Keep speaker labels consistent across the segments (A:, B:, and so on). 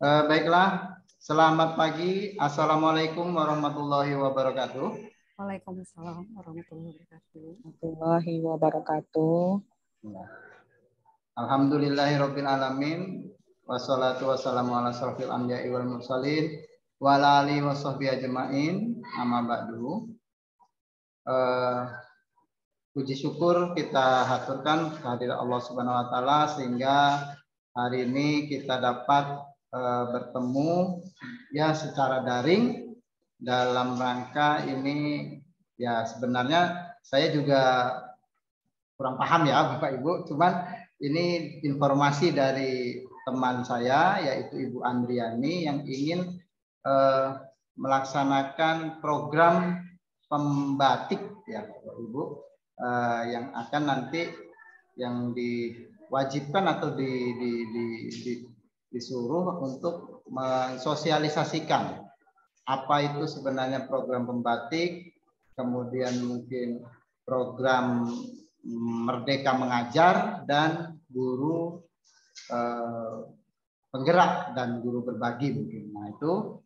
A: Baiklah, selamat pagi. Assalamualaikum warahmatullahi wabarakatuh.
B: Waalaikumsalam warahmatullahi
C: wabarakatuh.
A: Alhamdulillahirabbil alamin. Wassalatu wassalamu ala asrofil anbiya'i wal mursalin wa ala alihi washabbihi ajmain. Amma ba'du. Puji syukur kita haturkan kehadirat Allah Subhanahu wa taala sehingga hari ini kita dapat bertemu ya secara daring dalam rangka ini. Ya sebenarnya saya juga kurang paham ya Bapak Ibu, cuman ini informasi dari teman saya yaitu Ibu Andriani yang ingin melaksanakan program pembatik ya Bapak Ibu, yang akan nanti yang diwajibkan atau disuruh untuk mensosialisasikan apa itu sebenarnya program pembatik, kemudian mungkin program Merdeka Mengajar dan guru penggerak dan guru berbagi mungkin. Nah itu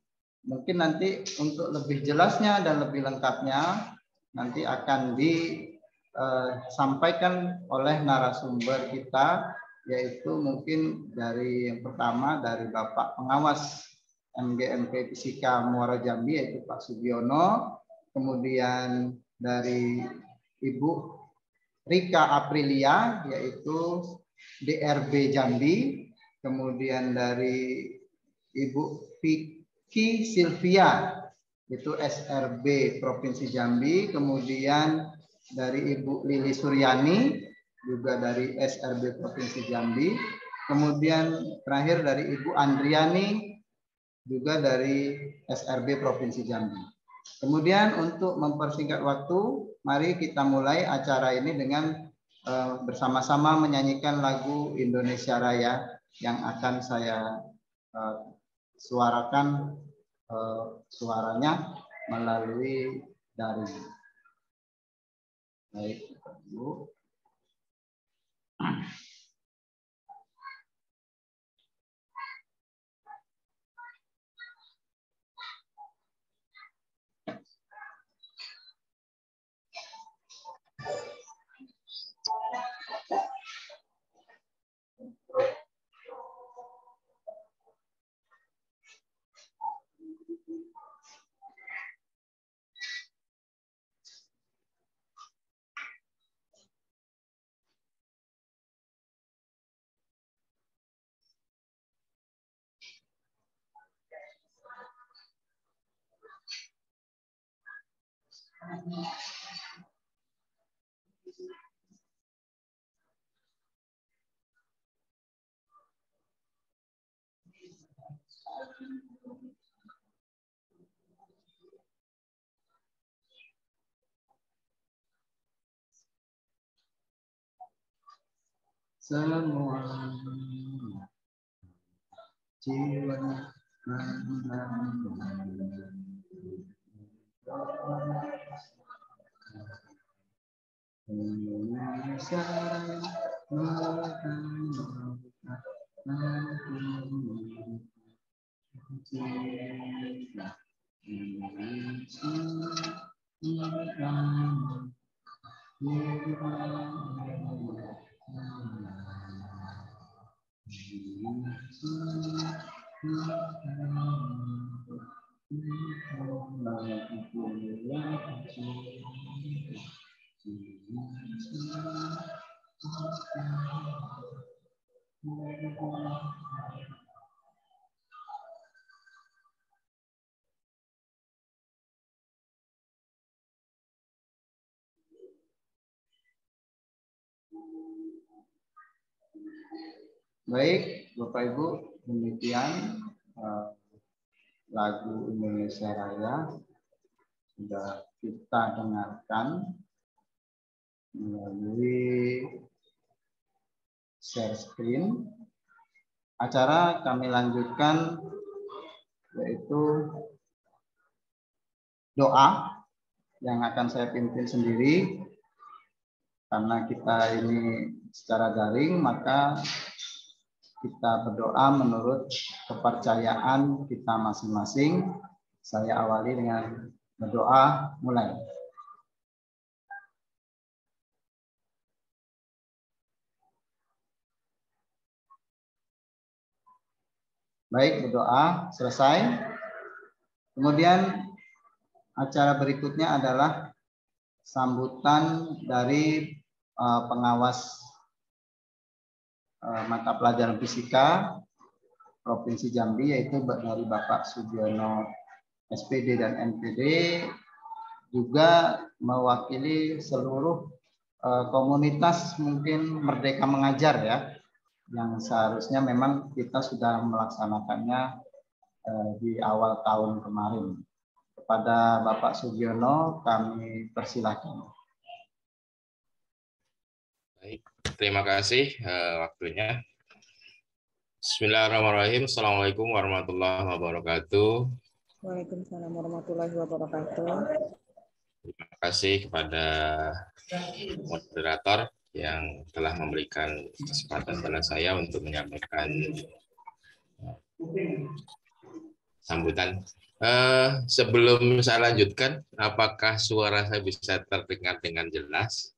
A: mungkin nanti untuk lebih jelasnya dan lebih lengkapnya nanti akan disampaikan oleh narasumber kita, yaitu mungkin dari yang pertama dari Bapak Pengawas MGMP Fisika Muara Jambi yaitu Pak Sugiono, kemudian dari Ibu Rika Aprilia yaitu DRB Jambi, kemudian dari Ibu Vicky Silvia itu SRB Provinsi Jambi, kemudian dari Ibu Lili Suryani juga dari SRB Provinsi Jambi, kemudian terakhir dari Ibu Andriani juga dari SRB Provinsi Jambi. Kemudian untuk mempersingkat waktu, mari kita mulai acara ini dengan bersama-sama menyanyikan lagu Indonesia Raya yang akan saya suarakan suaranya melalui daring. Baik, Bu. Semua jiwa Indonesia Baik, Bapak Ibu, demikian lagu Indonesia Raya sudah kita dengarkan melalui share screen. Acara kami lanjutkan yaitu doa yang akan saya pimpin sendiri. Karena kita ini secara daring, maka kita berdoa menurut kepercayaan kita masing-masing. Saya awali dengan berdoa, mulai. Baik, berdoa selesai. Kemudian acara berikutnya adalah sambutan dari pengawas mata pelajaran fisika Provinsi Jambi, yaitu dari Bapak Sugiono SPD dan NPD, juga mewakili seluruh komunitas mungkin Merdeka Mengajar ya, yang seharusnya memang kita sudah melaksanakannya di awal tahun kemarin. Kepada Bapak Sugiono kami persilahkan.
C: Baik, terima kasih waktunya. Bismillahirrahmanirrahim. Assalamualaikum warahmatullahi wabarakatuh.
B: Waalaikumsalam warahmatullahi wabarakatuh.
C: Terima kasih kepada moderator yang telah memberikan kesempatan kepada saya untuk menyampaikan sambutan. Sebelum saya lanjutkan, apakah suara saya bisa terdengar dengan jelas?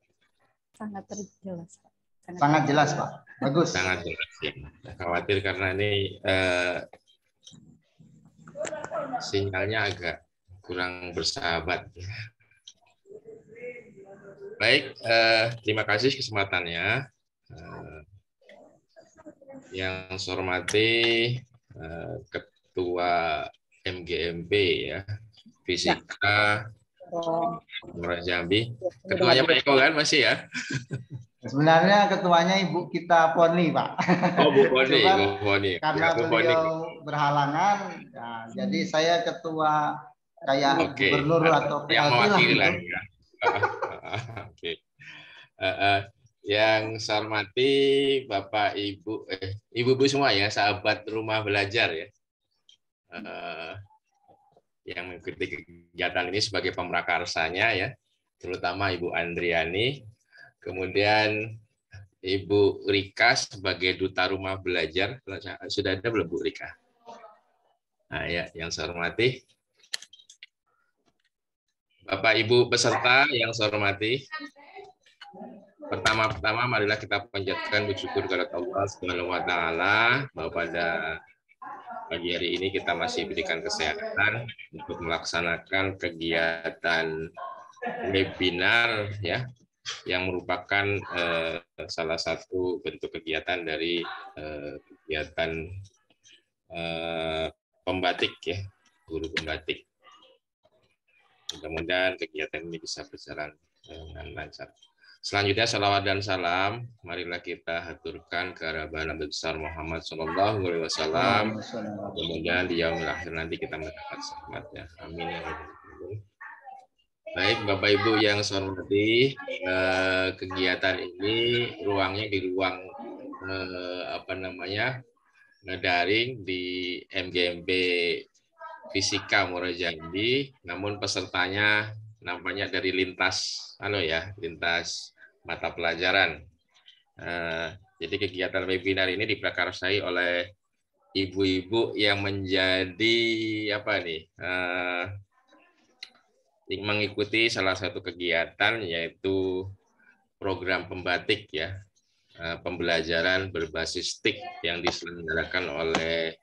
B: Sangat terjelas, Pak.
A: Sangat jelas, Pak. Bagus.
C: Sangat jelas ya. Saya khawatir karena ini sinyalnya agak kurang bersahabat. Baik, terima kasih kesempatannya. Yang saya hormati Ketua MGMP ya, Fisika Muara Jambi. Ketuanya Pak Eko kan masih ya?
A: Sebenarnya ketuanya Ibu kita Poni, Pak.
C: Oh, Bu Poni, Bu Poni.
A: Karena
C: ya, Bu
A: beliau
C: Poni
A: berhalangan, nah, jadi saya ketua kayak
C: Oke.
A: gubernur atau PLT
C: yang mewakili
A: lah.
C: lah ya. Oke. Yang saya hormati Bapak Ibu, Ibu-ibu semua ya, sahabat rumah belajar ya. Yang mengikuti kegiatan ini sebagai pemrakarsanya ya, terutama Ibu Andriani, kemudian Ibu Rika sebagai duta rumah belajar. Sudah ada belum Bu Rika? Nah ya, yang saya hormati Bapak Ibu peserta yang saya hormati, pertama-tama marilah kita panjatkan bersyukur kepada Allah Subhanahu wa taala bahwa pada pagi hari ini kita masih diberikan kesehatan untuk melaksanakan kegiatan webinar ya, yang merupakan salah satu bentuk kegiatan dari kegiatan pembatik ya, guru pembatik. Mudah-mudahan kegiatan ini bisa berjalan dengan lancar. Selanjutnya salawat dan salam marilah kita haturkan ke Nabi besar Muhammad SAW. Kemudian di yaumil akhir nanti kita mendapat selamatnya. Amin ya rabbal alamin. Baik Bapak Ibu yang saya hormati, kegiatan ini ruangnya di ruang daring di MGMP Fisika Muara Jambi, namun pesertanya nampaknya dari lintas mata pelajaran. Jadi kegiatan webinar ini diprakarsai oleh ibu-ibu yang menjadi mengikuti salah satu kegiatan, yaitu program pembatik ya, pembelajaran berbasis TIK yang diselenggarakan oleh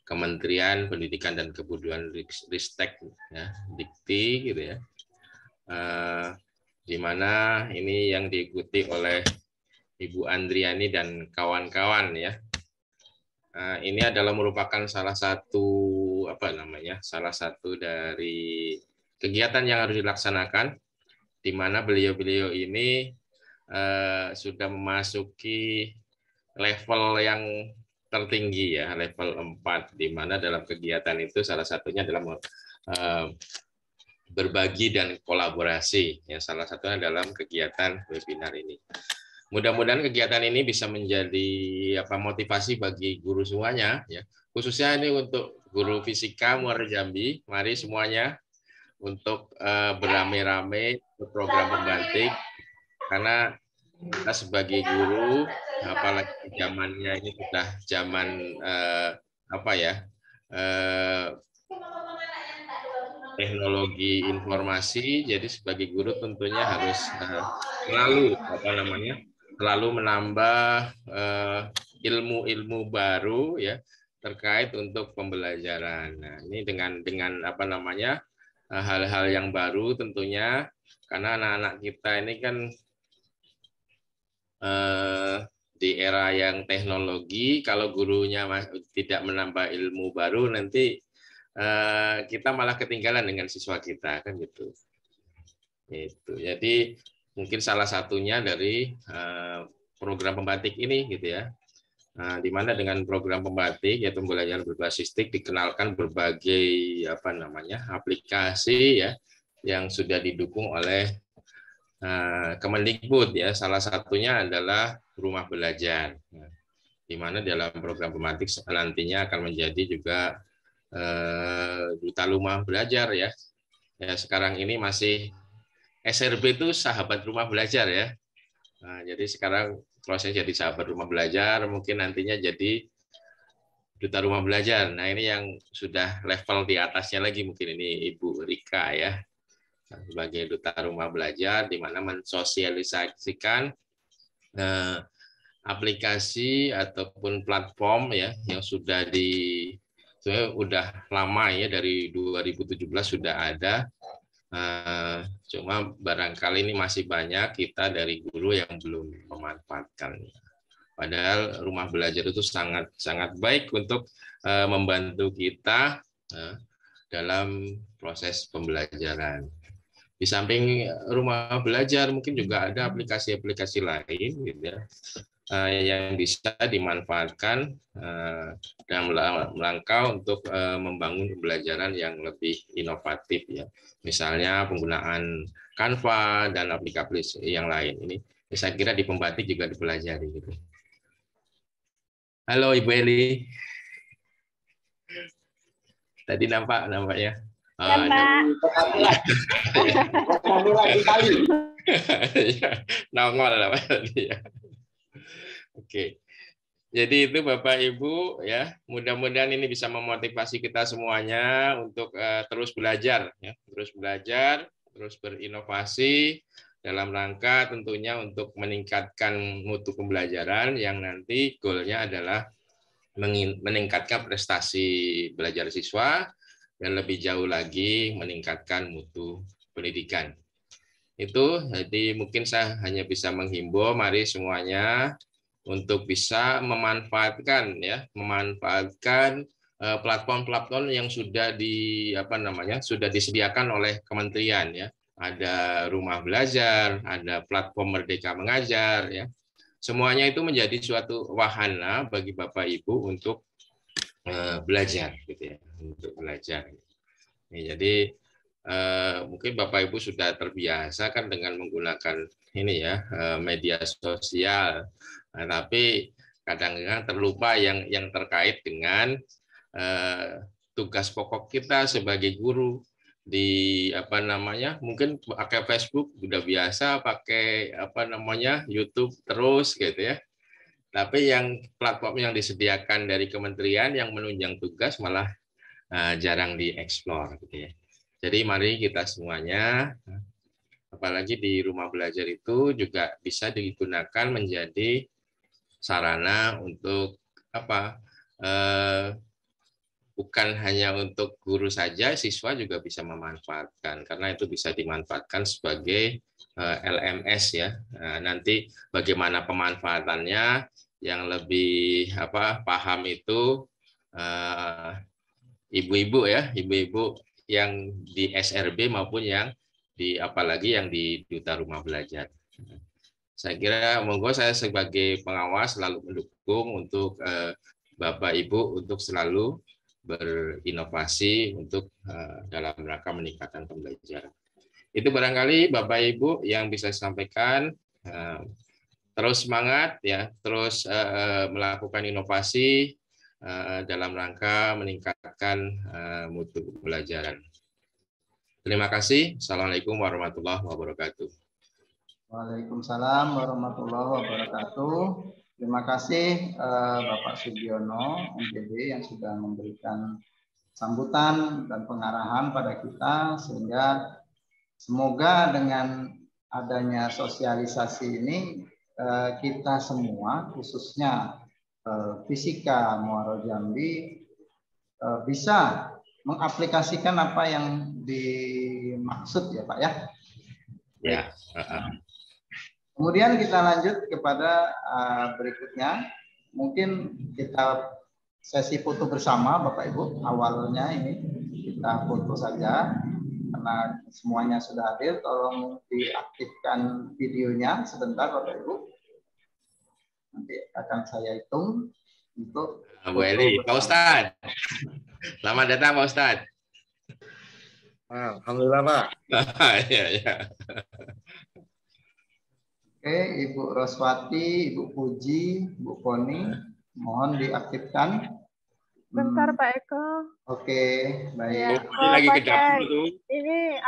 C: Kementerian Pendidikan dan Kebudayaan Ristek ya, Dikti gitu ya. Di mana ini yang diikuti oleh Ibu Andriani dan kawan-kawan ya. Ini adalah merupakan salah satu dari kegiatan yang harus dilaksanakan, di mana beliau-beliau ini sudah memasuki level yang tertinggi ya, level 4, di mana dalam kegiatan itu salah satunya adalah berbagi dan kolaborasi ya, salah satunya dalam kegiatan webinar ini. Mudah-mudahan kegiatan ini bisa menjadi motivasi bagi guru semuanya ya, khususnya ini untuk guru fisika Muara Jambi. Mari semuanya untuk beramai-ramai program pembatik, karena kita sebagai guru, apalagi zamannya ini sudah zaman teknologi informasi, jadi sebagai guru tentunya harus selalu menambah ilmu-ilmu baru ya terkait untuk pembelajaran. Nah, ini dengan hal-hal yang baru tentunya, karena anak-anak kita ini kan di era yang teknologi, kalau gurunya tidak menambah ilmu baru, nanti kita malah ketinggalan dengan siswa kita, kan gitu. Itu. Jadi mungkin salah satunya dari program pembatik ini, gitu ya. Di mana dengan program pembatik, yaitu pembelajaran berbasis TIK, dikenalkan berbagai aplikasi ya yang sudah didukung oleh Kemendikbud ya. Salah satunya adalah Rumah Belajar, di mana dalam program pembatik nantinya akan menjadi juga duta rumah belajar ya. Ya sekarang ini masih SRB itu sahabat rumah belajar ya. Nah, jadi sekarang proses jadi sahabat rumah belajar, mungkin nantinya jadi duta rumah belajar. Nah ini yang sudah level di atasnya lagi, mungkin ini Ibu Rika ya, sebagai duta rumah belajar, di mana mensosialisasikan aplikasi ataupun platform ya yang sudah udah lama ya, dari 2017 sudah ada. Cuma barangkali ini masih banyak kita dari guru yang belum memanfaatkan. Padahal rumah belajar itu sangat baik untuk membantu kita dalam proses pembelajaran. Di samping rumah belajar mungkin juga ada aplikasi-aplikasi lain gitu ya, yang bisa dimanfaatkan dalam rangka untuk membangun pembelajaran yang lebih inovatif ya. Misalnya penggunaan Canva dan aplikasi yang lain. Ini saya kira di pembatik juga dipelajari gitu. Halo Ibu Eli. Tadi nampak ya? Nongol apa tadi ya. Oke. Jadi itu Bapak Ibu ya, mudah-mudahan ini bisa memotivasi kita semuanya untuk terus belajar ya, terus berinovasi dalam rangka tentunya untuk meningkatkan mutu pembelajaran yang nanti goalnya adalah meningkatkan prestasi belajar siswa dan lebih jauh lagi meningkatkan mutu pendidikan. Itu jadi mungkin saya hanya bisa menghimbau mari semuanya untuk bisa memanfaatkan platform-platform yang sudah sudah disediakan oleh kementerian ya. Ada Rumah Belajar, ada platform Merdeka Mengajar ya. Semuanya itu menjadi suatu wahana bagi Bapak Ibu untuk belajar gitu ya, untuk belajar. Jadi mungkin Bapak Ibu sudah terbiasa kan dengan menggunakan ini ya, media sosial. Nah, tapi kadang-kadang terlupa yang terkait dengan tugas pokok kita sebagai guru di mungkin pakai Facebook udah biasa, pakai YouTube terus gitu ya. Tapi yang platform yang disediakan dari kementerian yang menunjang tugas malah jarang dieksplor gitu ya. Jadi mari kita semuanya, apalagi di rumah belajar itu juga bisa digunakan menjadi sarana untuk bukan hanya untuk guru saja, siswa juga bisa memanfaatkan karena itu bisa dimanfaatkan sebagai LMS ya. Nanti bagaimana pemanfaatannya yang lebih paham itu ibu-ibu ya, ibu-ibu yang di SRB maupun yang apalagi yang di Duta Rumah Belajar. Saya kira monggo saya sebagai pengawas selalu mendukung untuk Bapak Ibu untuk selalu berinovasi untuk dalam rangka meningkatkan pembelajaran. Itu barangkali Bapak Ibu yang bisa saya sampaikan. Terus semangat ya, terus melakukan inovasi dalam rangka meningkatkan mutu pembelajaran. Terima kasih. Assalamualaikum warahmatullahi wabarakatuh.
A: Waalaikumsalam warahmatullahi wabarakatuh. Terima kasih Bapak Sugiono, MPD yang sudah memberikan sambutan dan pengarahan pada kita, sehingga semoga dengan adanya sosialisasi ini kita semua, khususnya Fisika Muaro Jambi, bisa mengaplikasikan apa yang dimaksud ya Pak ya.
C: Ya.
A: Kemudian kita lanjut kepada berikutnya. Mungkin kita sesi foto bersama Bapak Ibu. Awalnya ini kita foto saja karena semuanya sudah hadir. Tolong diaktifkan videonya sebentar Bapak Ibu. Nanti akan saya hitung untuk
C: Bu Eli, Pak Ustadz. Selamat datang Pak Ustadz.
D: Alhamdulillah Pak.
C: Ya, ya.
A: Oke, Ibu Roswati, Ibu Puji, Ibu Koni, mohon diaktifkan.
B: Bentar Pak Eko.
A: Oke, baik.
B: Ya,
C: Lagi ke dapur tuh.
B: ini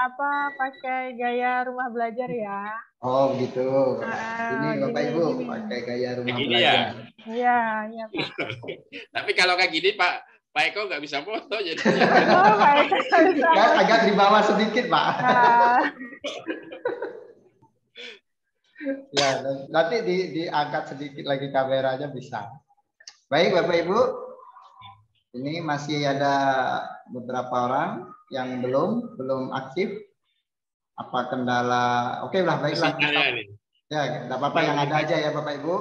B: pakai gaya rumah belajar ya?
A: Oh gitu. Ini Bapak
B: gini,
A: Ibu
B: gini.
A: pakai gaya rumah
C: Gini
A: belajar.
B: Iya Pak.
C: Tapi kalau kayak gini Pak Eko nggak bisa foto jadi.
B: Oh, Pak Eko bisa.
A: Ya, agak di bawah sedikit Pak. Ya, nanti diangkat sedikit lagi kameranya bisa. Baik Bapak Ibu, ini masih ada beberapa orang yang belum aktif. Apa kendala? Oke lah, baiklah. Ya, tidak apa-apa yang ada aja ya Bapak Ibu.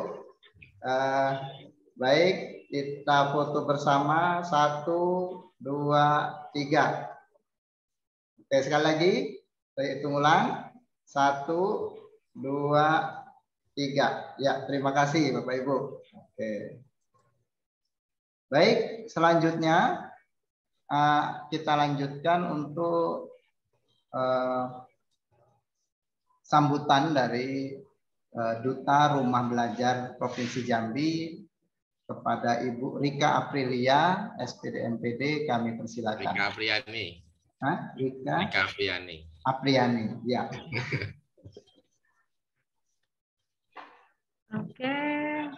A: Baik, kita foto bersama 1, 2, 3. Oke, sekali lagi saya hitung ulang. 1, 2, 3. Ya, terima kasih Bapak Ibu. Oke. Baik, selanjutnya kita lanjutkan untuk sambutan dari Duta Rumah Belajar Provinsi Jambi kepada Ibu Rika Aprilia, SPD MPD, kami persilakan.
C: Rika Apriani.
A: Hah? Rika
C: Apriani.
A: Apriani, ya.
E: Oke,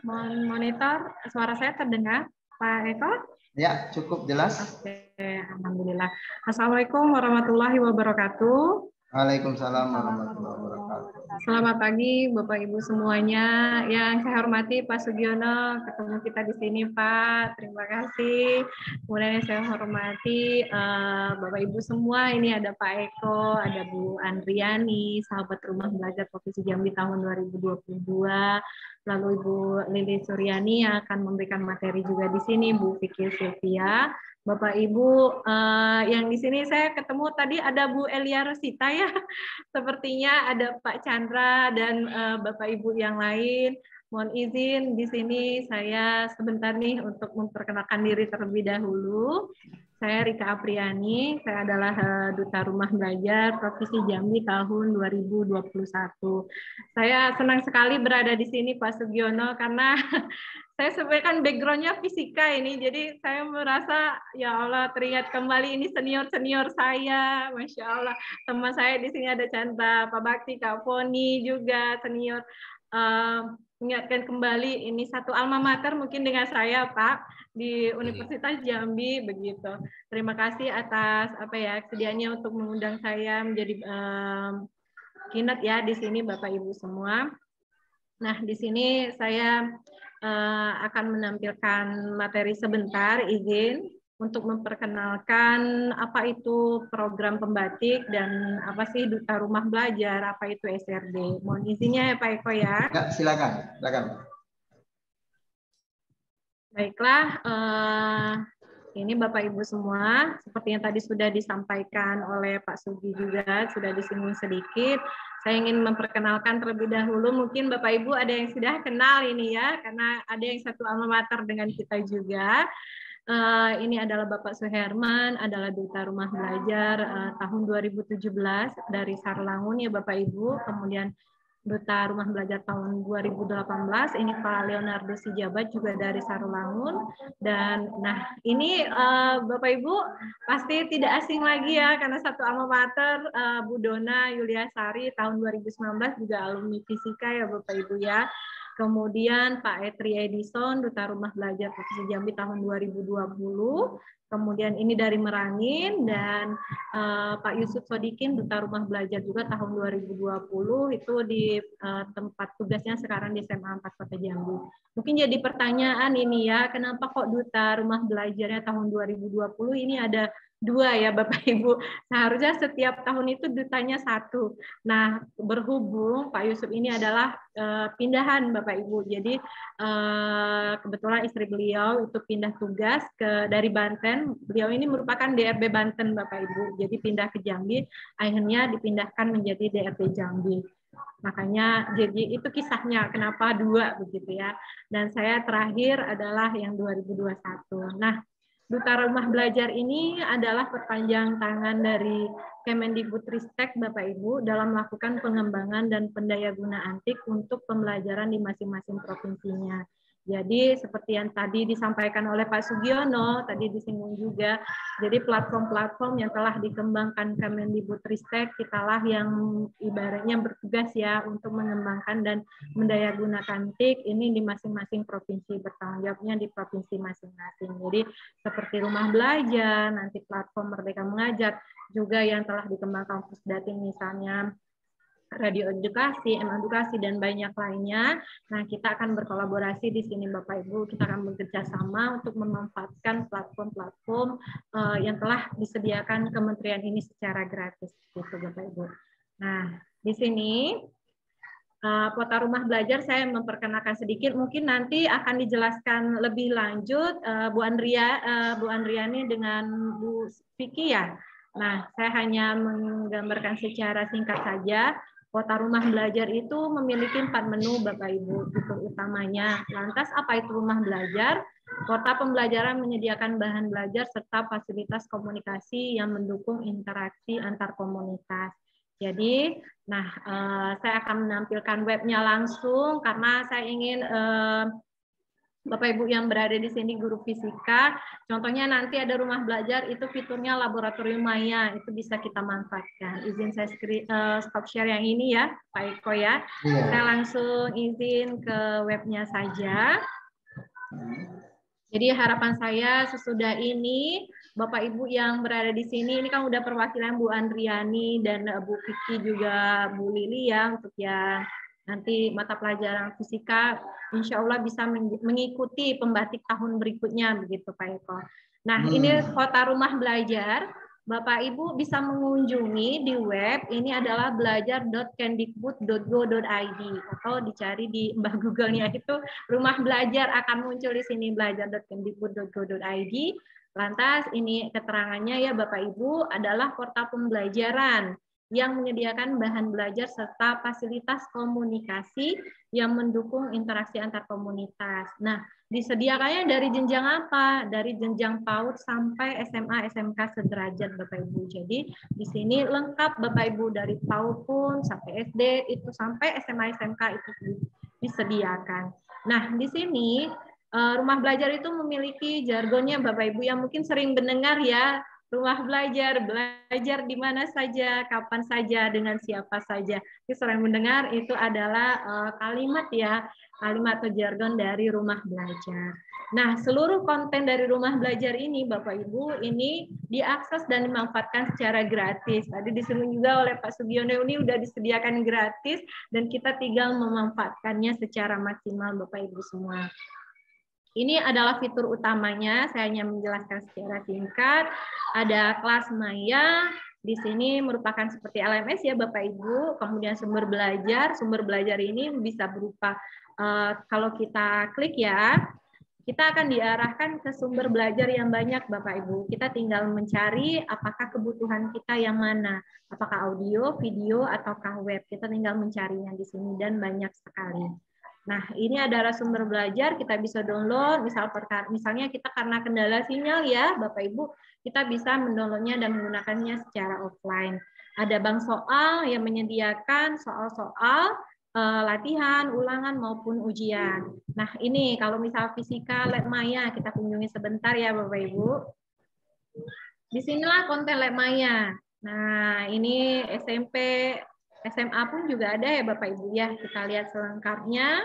E: mohon monitor. Suara saya terdengar, Pak Eko?
A: Ya, cukup jelas.
E: Oke, alhamdulillah. Assalamualaikum warahmatullahi wabarakatuh.
A: Waalaikumsalam warahmatullahi wabarakatuh.
E: Selamat pagi Bapak Ibu semuanya. Yang saya hormati Pak Sugiono, ketemu kita di sini Pak. Terima kasih. Kemudian yang saya hormati Bapak Ibu semua. Ini ada Pak Eko, ada Bu Andriani, sahabat Rumah Belajar Provinsi Jambi tahun 2022. Lalu Ibu Lili Suryani yang akan memberikan materi juga di sini, Bu Vicky Sylvia. Bapak Ibu yang di sini saya ketemu tadi ada Bu Elia Rosita ya, sepertinya ada Pak Chandra dan Bapak Ibu yang lain. Mohon izin di sini saya sebentar nih untuk memperkenalkan diri terlebih dahulu. Saya Rika Apriani, saya adalah Duta Rumah Belajar Provinsi Jambi tahun 2021. Saya senang sekali berada di sini Pak Sugiono karena saya sebenarnya kan background-nya fisika ini, jadi saya merasa ya Allah teringat kembali ini senior-senior saya, Masya Allah. Teman saya di sini ada Chandra, Pak Bakti, Kak Foni juga senior. Mengingatkan kembali ini satu alma mater mungkin dengan saya Pak di Universitas Jambi begitu. Terima kasih atas kesediaannya untuk mengundang saya menjadi keynote ya di sini Bapak Ibu semua. Nah di sini saya akan menampilkan materi sebentar, izin untuk memperkenalkan apa itu program pembatik dan apa sih Duta Rumah Belajar, apa itu SRD. Mohon izinnya ya Pak Eko ya.
A: Ya, silakan.
E: Baiklah, ini Bapak Ibu semua, seperti yang tadi sudah disampaikan oleh Pak Sugi juga, sudah disinggung sedikit. Saya ingin memperkenalkan terlebih dahulu, mungkin Bapak Ibu ada yang sudah kenal ini ya, karena ada yang satu alma mater dengan kita juga. Ini adalah Bapak Suherman, adalah Duta Rumah Belajar tahun 2017 dari Sarlangun ya Bapak Ibu. Kemudian Duta Rumah Belajar tahun 2018. Ini Pak Leonardo Sijabat juga dari Sarulangun. Dan nah ini Bapak Ibu pasti tidak asing lagi ya, karena satu alma mater, Bu Dona Yuliasari tahun 2019 juga alumni fisika ya Bapak Ibu ya. Kemudian Pak Etri Edison, Duta Rumah Belajar Provinsi Jambi tahun 2020. Kemudian ini dari Merangin, dan Pak Yusuf Sodikin, Duta Rumah Belajar juga tahun 2020, itu di tempat tugasnya sekarang di SMA 4 Kota Jambi. Mungkin jadi pertanyaan ini ya, kenapa kok Duta Rumah Belajarnya tahun 2020 ini ada 2 ya Bapak Ibu. Seharusnya setiap tahun itu dutanya 1. Nah, berhubung Pak Yusuf ini adalah pindahan Bapak Ibu. Jadi kebetulan istri beliau itu pindah tugas dari Banten. Beliau ini merupakan DRB Banten Bapak Ibu. Jadi pindah ke Jambi, akhirnya dipindahkan menjadi DRB Jambi. Makanya jadi itu kisahnya kenapa 2 begitu ya. Dan saya terakhir adalah yang 2021. Nah, Duta Rumah Belajar ini adalah perpanjang tangan dari Kemendikbudristek Bapak Ibu dalam melakukan pengembangan dan pendayagunaan TIK untuk pembelajaran di masing-masing provinsinya. Jadi seperti yang tadi disampaikan oleh Pak Sugiono, tadi disinggung juga, jadi platform-platform yang telah dikembangkan Kemendikbudristek, kitalah yang ibaratnya bertugas ya untuk mengembangkan dan mendayagunakan TIK ini di masing-masing provinsi, bertanggung jawabnya di provinsi masing-masing. Jadi seperti rumah belajar, nanti platform Merdeka Mengajar, juga yang telah dikembangkan Pusdatin misalnya, Radio Edukasi, M-Edukasi, dan banyak lainnya. Nah, kita akan berkolaborasi di sini Bapak Ibu, kita akan bekerja sama untuk memanfaatkan platform-platform yang telah disediakan kementerian ini secara gratis, gitu Bapak Ibu. Nah, di sini Kota Rumah Belajar saya memperkenalkan sedikit, mungkin nanti akan dijelaskan lebih lanjut Bu Andriani dengan Bu Vicky ya. Nah, saya hanya menggambarkan secara singkat saja. Kota Rumah Belajar itu memiliki 4 menu Bapak Ibu, fitur utamanya. Lantas apa itu rumah belajar? Kota pembelajaran menyediakan bahan belajar serta fasilitas komunikasi yang mendukung interaksi antar komunitas. Jadi, nah saya akan menampilkan webnya langsung karena saya ingin Bapak Ibu yang berada di sini guru fisika, contohnya nanti ada rumah belajar, itu fiturnya laboratorium maya, itu bisa kita manfaatkan. Izin saya stop share yang ini ya, Pak Eko ya. Saya langsung izin ke webnya saja. Jadi harapan saya sesudah ini, Bapak Ibu yang berada di sini, ini kan udah perwakilan Bu Andriani dan Bu Vicky juga Bu Lili ya, untuk yang nanti mata pelajaran fisika, insya Allah bisa mengikuti pembatik tahun berikutnya, begitu Pak Eko. Nah, ini Kota Rumah Belajar, Bapak Ibu bisa mengunjungi di web, ini adalah belajar.kemdikbud.go.id, atau dicari di Mbah Google-nya itu Rumah Belajar, akan muncul di sini belajar.kemdikbud.go.id. Lantas ini keterangannya ya Bapak Ibu adalah kota pembelajaran yang menyediakan bahan belajar serta fasilitas komunikasi yang mendukung interaksi antar komunitas. Nah, disediakannya dari jenjang apa? Dari jenjang PAUD sampai SMA, SMK sederajat Bapak Ibu. Jadi di sini lengkap Bapak Ibu, dari PAUD pun sampai SD itu sampai SMA, SMK itu disediakan. Nah, di sini rumah belajar itu memiliki jargonnya Bapak Ibu yang mungkin sering mendengar ya. Rumah belajar, belajar di mana saja, kapan saja, dengan siapa saja. Kita sering mendengar itu adalah kalimat ya, kalimat atau jargon dari rumah belajar. Nah, seluruh konten dari rumah belajar ini, Bapak Ibu, ini diakses dan dimanfaatkan secara gratis. Tadi disebut juga oleh Pak Sugiono, ini sudah disediakan gratis, dan kita tinggal memanfaatkannya secara maksimal, Bapak Ibu semua. Ini adalah fitur utamanya, saya hanya menjelaskan secara singkat. Ada kelas maya, di sini merupakan seperti LMS ya Bapak Ibu, kemudian sumber belajar ini bisa berupa, kalau kita klik ya, kita akan diarahkan ke sumber belajar yang banyak Bapak Ibu. Kita tinggal mencari apakah kebutuhan kita yang mana, apakah audio, video, ataukah web, kita tinggal mencarinya di sini dan banyak sekali. Nah, ini adalah sumber belajar, kita bisa download, misalnya kita karena kendala sinyal ya, Bapak Ibu, kita bisa mendownloadnya dan menggunakannya secara offline. Ada bank soal yang menyediakan soal-soal latihan, ulangan maupun ujian. Nah, ini kalau misal fisika lab maya kita kunjungi sebentar ya Bapak Ibu. Disinilah konten lab maya. Nah, ini SMP, SMA pun juga ada ya Bapak Ibu ya. Kita lihat selengkapnya.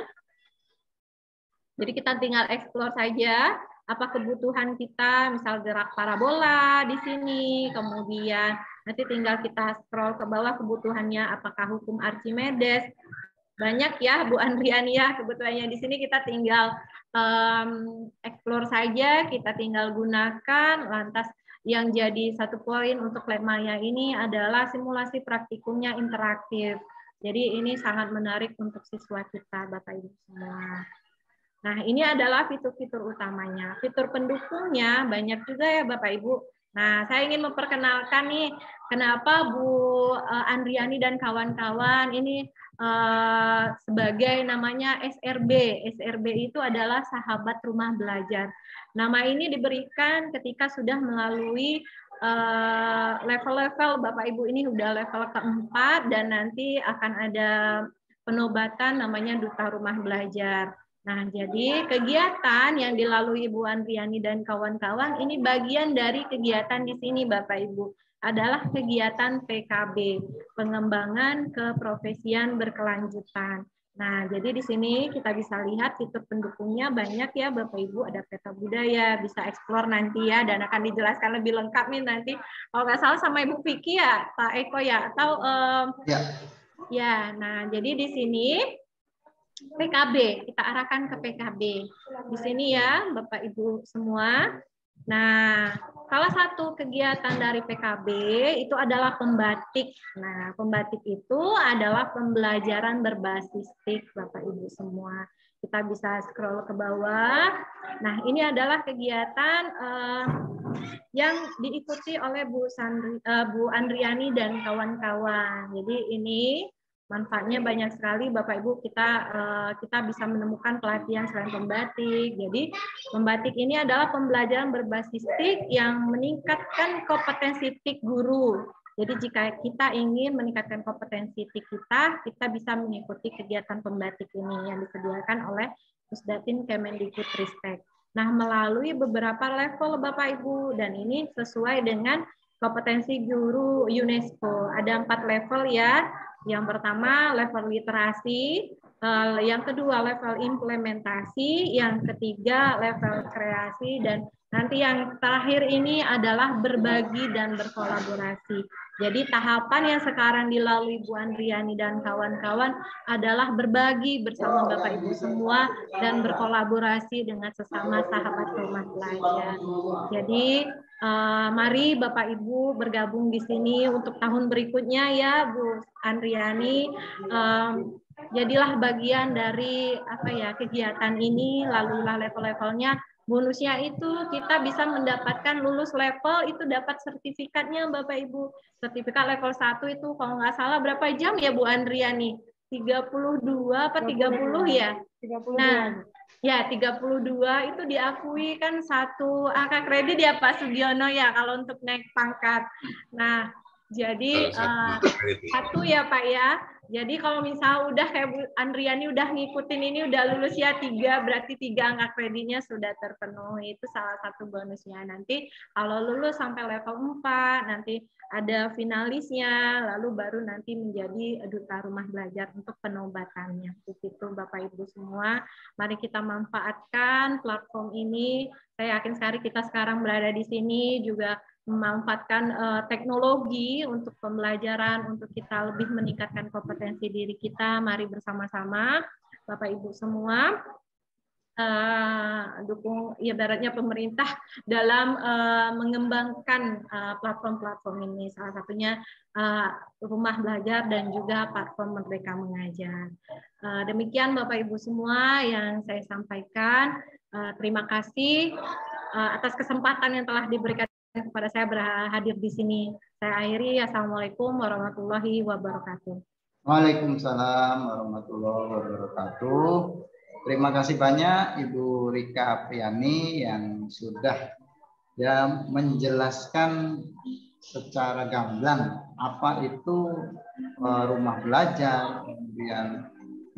E: Jadi kita tinggal explore saja apa kebutuhan kita, misal gerak parabola di sini, kemudian nanti tinggal kita scroll ke bawah kebutuhannya, apakah hukum Archimedes. Banyak ya Bu Andriani ya, kebetulannya di sini kita tinggal explore saja, kita tinggal gunakan. Lantas yang jadi satu poin untuk lab maya ini adalah simulasi praktikumnya interaktif. Jadi ini sangat menarik untuk siswa kita, Bapak Ibu semua. Nah, ini adalah fitur-fitur utamanya. Fitur pendukungnya banyak juga ya Bapak Ibu. Nah, saya ingin memperkenalkan nih, kenapa Bu Andriani dan kawan-kawan ini sebagai namanya SRB. SRB itu adalah sahabat rumah belajar. Nama ini diberikan ketika sudah melalui level-level, Bapak Ibu ini udah level keempat, dan nanti akan ada penobatan namanya Duta Rumah Belajar. Nah, jadi kegiatan yang dilalui Ibu Andriani dan kawan-kawan ini bagian dari kegiatan di sini Bapak Ibu adalah kegiatan PKB, pengembangan keprofesian berkelanjutan. Nah, jadi di sini kita bisa lihat fitur pendukungnya banyak ya Bapak Ibu, ada peta budaya, bisa explore nanti ya, dan akan dijelaskan lebih lengkap nih nanti kalau nggak salah sama Ibu Vicky ya, Pak Eko ya, atau ya, nah jadi di sini PKB, kita arahkan ke PKB. Di sini ya, Bapak Ibu semua. Nah, salah satu kegiatan dari PKB itu adalah pembatik. Nah, pembatik itu adalah pembelajaran berbasis TIK, Bapak Ibu semua. Kita bisa scroll ke bawah. Nah, ini adalah kegiatan yang diikuti oleh Bu Andriani dan kawan-kawan. Jadi ini manfaatnya banyak sekali Bapak Ibu, kita bisa menemukan pelatihan selain pembatik. Jadi pembatik ini adalah pembelajaran berbasis TIK yang meningkatkan kompetensi TIK guru. Jadi jika kita ingin meningkatkan kompetensi TIK kita bisa mengikuti kegiatan pembatik ini yang disediakan oleh Pusdatin Kemendikbudristek. Nah, melalui beberapa level Bapak Ibu, dan ini sesuai dengan kompetensi guru UNESCO. Ada 4 level ya. Yang pertama level literasi, yang kedua level implementasi, yang ketiga level kreasi, dan nanti yang terakhir ini adalah berbagi dan berkolaborasi. Jadi tahapan yang sekarang dilalui Bu Andriani dan kawan-kawan adalah berbagi bersama Bapak Ibu semua dan berkolaborasi dengan sesama sahabat rumah belajar. Jadi mari Bapak Ibu bergabung di sini untuk tahun berikutnya ya Bu Andriani. Jadilah bagian dari kegiatan ini, lalulah level-levelnya. Bonusnya itu kita bisa mendapatkan lulus level itu dapat sertifikatnya Bapak Ibu. Sertifikat level 1 itu kalau nggak salah berapa jam ya Bu Andriani? 32 apa 30 ya? 32. Nah, ya 32 itu diakui kan satu angka kredit ya Pak Sugiono ya kalau untuk naik pangkat. Nah, jadi satu ya Pak ya. Jadi kalau misal udah kayak Bu Andriani udah ngikutin ini udah lulus ya 3, berarti 3 angka kreditnya sudah terpenuhi. Itu salah satu bonusnya. Nanti kalau lulus sampai level 4 nanti ada finalisnya, lalu baru nanti menjadi duta rumah belajar untuk penobatannya. Begitu Bapak Ibu semua, mari kita manfaatkan platform ini. Saya yakin sekali kita sekarang berada di sini juga memanfaatkan teknologi untuk pembelajaran, untuk kita lebih meningkatkan kompetensi diri kita. Mari bersama-sama Bapak Ibu semua dukung ibaratnya pemerintah dalam mengembangkan platform-platform ini, salah satunya rumah belajar dan juga platform Merdeka Mengajar. Demikian Bapak Ibu semua yang saya sampaikan. Terima kasih atas kesempatan yang telah diberikan kepada saya berhadir di sini. Saya akhiri. Assalamualaikum warahmatullahi wabarakatuh.
A: Waalaikumsalam warahmatullahi wabarakatuh. Terima kasih banyak Ibu Rika Apriani yang sudah menjelaskan secara gamblang apa itu rumah belajar, kemudian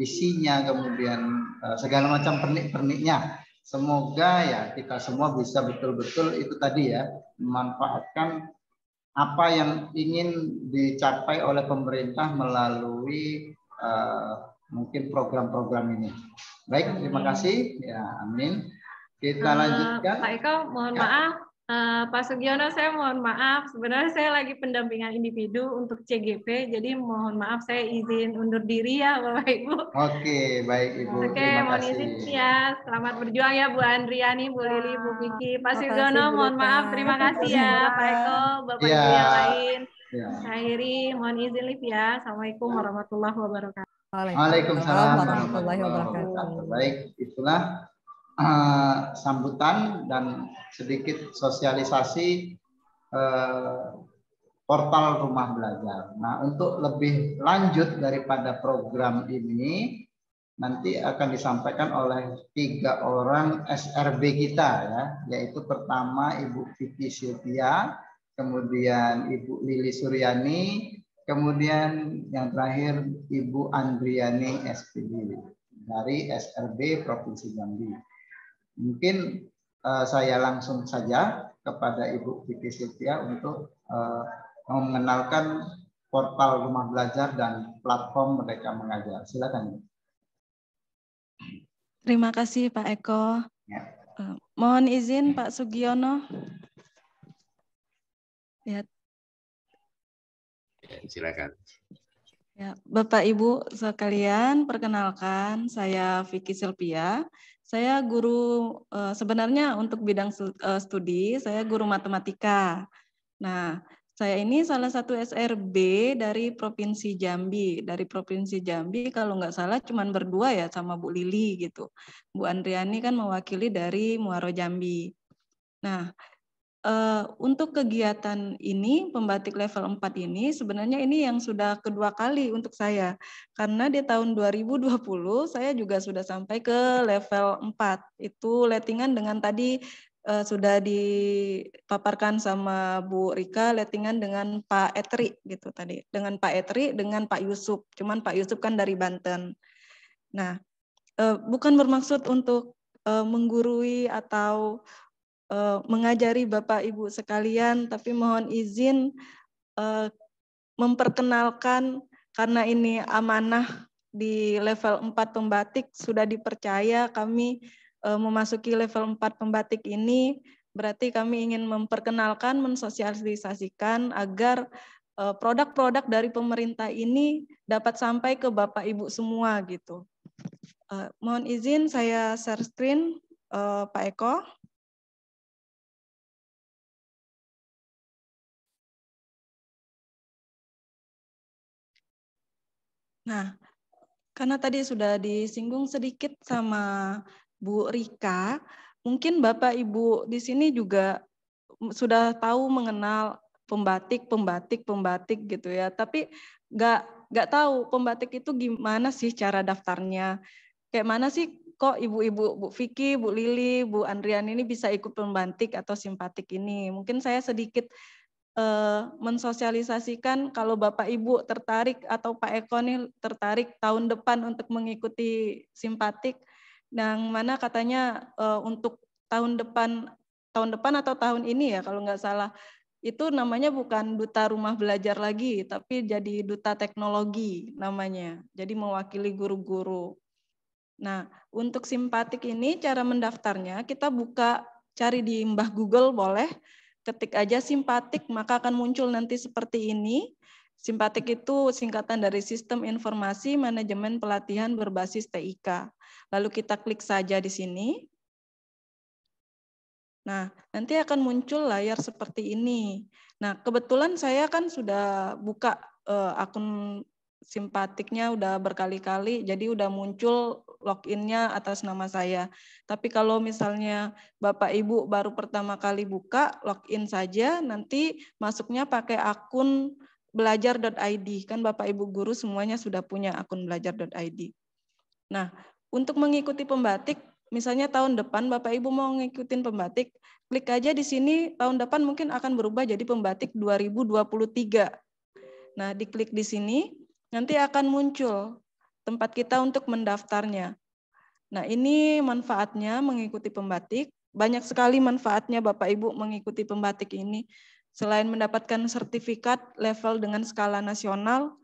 A: isinya, kemudian segala macam pernik-perniknya. Semoga ya kita semua bisa betul-betul itu tadi ya, memanfaatkan apa yang ingin dicapai oleh pemerintah melalui mungkin program-program ini. Baik, terima kasih. Ya, amin. Kita lanjutkan.
E: Pak Eko, mohon maaf. Pak Sugiono, saya mohon maaf. Sebenarnya saya lagi pendampingan individu untuk CGP, jadi mohon maaf saya izin undur diri ya Bapak Ibu.
A: Oke, baik Ibu.
E: Oke,
A: Terima
E: mohon
A: kasih.
E: izin ya. Selamat berjuang ya Bu Andriani, Bu Lili, Bu Vicky. Pak
B: Makasih,
E: Sugiono,
B: Bu
E: mohon
B: Lita.
E: maaf. Terima kasih ya Pak Eko, Bapak
A: Ya.
E: Ibu yang lain.
A: Ya.
E: Saya akhiri, mohon izin Liv ya. Assalamualaikum warahmatullahi wabarakatuh.
A: Waalaikumsalam
B: warahmatullahi wabarakatuh.
A: Baik, itulah sambutan dan sedikit sosialisasi portal Rumah Belajar. Nah, untuk lebih lanjut daripada program ini, nanti akan disampaikan oleh 3 orang SRB kita ya, yaitu pertama Ibu Vicky Sylvia, kemudian Ibu Lili Suryani, kemudian yang terakhir Ibu Andriani SPD dari SRB Provinsi Jambi. Mungkin saya langsung saja kepada Ibu Vicky Sylvia untuk mengenalkan portal Rumah Belajar dan platform Merdeka Mengajar. Silakan.
D: Terima kasih Pak Eko.
A: Ya.
D: Mohon izin Pak Sugiono. Ya.
C: Silakan.
D: Ya, Bapak Ibu sekalian, perkenalkan saya Vicky Sylvia. Saya guru sebenarnya untuk bidang studi, saya guru matematika. Nah, saya ini salah satu SRB dari Provinsi Jambi. Dari Provinsi Jambi kalau nggak salah cuma berdua ya sama Bu Lili gitu. Bu Andriani kan mewakili dari Muaro Jambi. Nah, untuk kegiatan ini, pembatik level 4 ini, sebenarnya ini yang sudah kedua kali untuk saya. Karena di tahun 2020, saya juga sudah sampai ke level 4. Itu lettingan dengan tadi sudah dipaparkan sama Bu Rika, lettingan dengan Pak Etri gitu tadi. Dengan Pak Etri, dengan Pak Yusuf. Cuman Pak Yusuf kan dari Banten. Nah, bukan bermaksud untuk menggurui atau mengajari Bapak Ibu sekalian, tapi mohon izin memperkenalkan karena ini amanah di level 4 pembatik sudah dipercaya kami memasuki level 4 pembatik ini, berarti kami ingin memperkenalkan, mensosialisasikan agar produk-produk dari pemerintah ini dapat sampai ke Bapak Ibu semua gitu. Mohon izin saya share screen Pak Eko. Nah, karena tadi sudah disinggung sedikit sama Bu Rika, mungkin Bapak Ibu di sini juga sudah tahu mengenal pembatik gitu ya. Tapi nggak tahu pembatik itu gimana sih cara daftarnya. Kayak mana sih kok ibu-ibu Bu Vicky, Bu Lili, Bu Andrian ini bisa ikut pembatik atau simpatik ini. Mungkin saya sedikit mensosialisasikan kalau Bapak Ibu tertarik atau Pak Eko nih tertarik tahun depan untuk mengikuti simpatik, yang mana katanya untuk tahun depan atau tahun ini ya kalau nggak salah, itu namanya bukan duta rumah belajar lagi, tapi jadi duta teknologi namanya, jadi mewakili guru-guru. Nah, untuk simpatik ini cara mendaftarnya kita buka, cari di Mbah Google boleh, ketik aja simpatik, maka akan muncul nanti seperti ini. Simpatik itu singkatan dari Sistem Informasi Manajemen Pelatihan Berbasis TIK. Lalu kita klik saja di sini. Nah, nanti akan muncul layar seperti ini. Nah, kebetulan saya kan sudah buka akun simpatiknya udah berkali-kali, jadi udah muncul login-nya atas nama saya. Tapi kalau misalnya Bapak Ibu baru pertama kali buka, login saja, nanti masuknya pakai akun belajar.id. Kan Bapak Ibu guru semuanya sudah punya akun belajar.id. Nah, untuk mengikuti pembatik, misalnya tahun depan Bapak Ibu mau ngikutin pembatik, klik aja di sini, tahun depan mungkin akan berubah jadi pembatik 2023. Nah, diklik di sini, nanti akan muncul tempat kita untuk mendaftarnya. Nah, ini manfaatnya mengikuti pembatik. Banyak sekali manfaatnya Bapak Ibu mengikuti pembatik ini. Selain mendapatkan sertifikat level dengan skala nasional,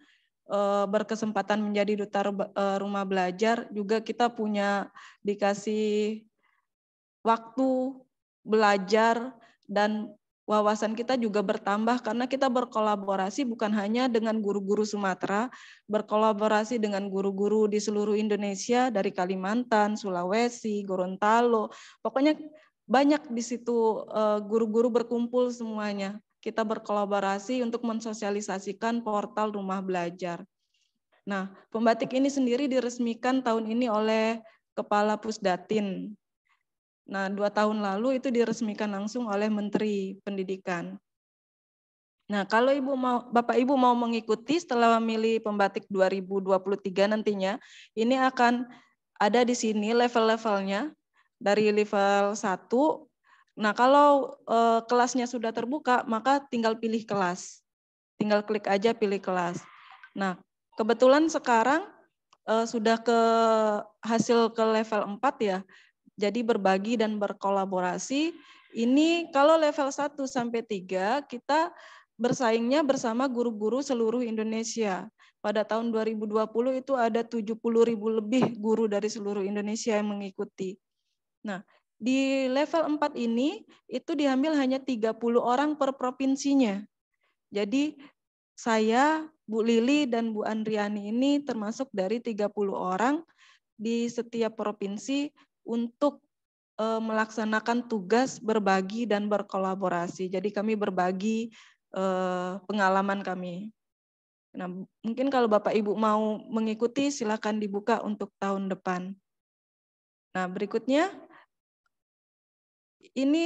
D: berkesempatan menjadi duta rumah belajar, juga kita punya dikasih waktu belajar dan wawasan kita juga bertambah karena kita berkolaborasi bukan hanya dengan guru-guru Sumatera, berkolaborasi dengan guru-guru di seluruh Indonesia dari Kalimantan, Sulawesi, Gorontalo. Pokoknya banyak di situ guru-guru berkumpul semuanya. Kita berkolaborasi untuk mensosialisasikan portal rumah belajar. Nah, pembatik ini sendiri diresmikan tahun ini oleh Kepala Pusdatin. Nah, 2 tahun lalu itu diresmikan langsung oleh Menteri Pendidikan. Nah, kalau Bapak Ibu mau mengikuti setelah memilih pembatik 2023 nantinya, ini akan ada di sini level-levelnya dari level 1. Nah, kalau kelasnya sudah terbuka, maka tinggal pilih kelas. Tinggal klik aja pilih kelas. Nah, kebetulan sekarang sudah hasil ke level 4 ya. Jadi berbagi dan berkolaborasi. Ini kalau level 1 sampai 3 kita bersaingnya bersama guru-guru seluruh Indonesia. Pada tahun 2020 itu ada 70.000 lebih guru dari seluruh Indonesia yang mengikuti. Nah, di level 4 ini itu diambil hanya 30 orang per provinsinya. Jadi saya, Bu Lili dan Bu Andriani ini termasuk dari 30 orang di setiap provinsi untuk melaksanakan tugas berbagi dan berkolaborasi. Jadi kami berbagi pengalaman kami. Nah, mungkin kalau Bapak Ibu mau mengikuti silakan dibuka untuk tahun depan. Nah, berikutnya ini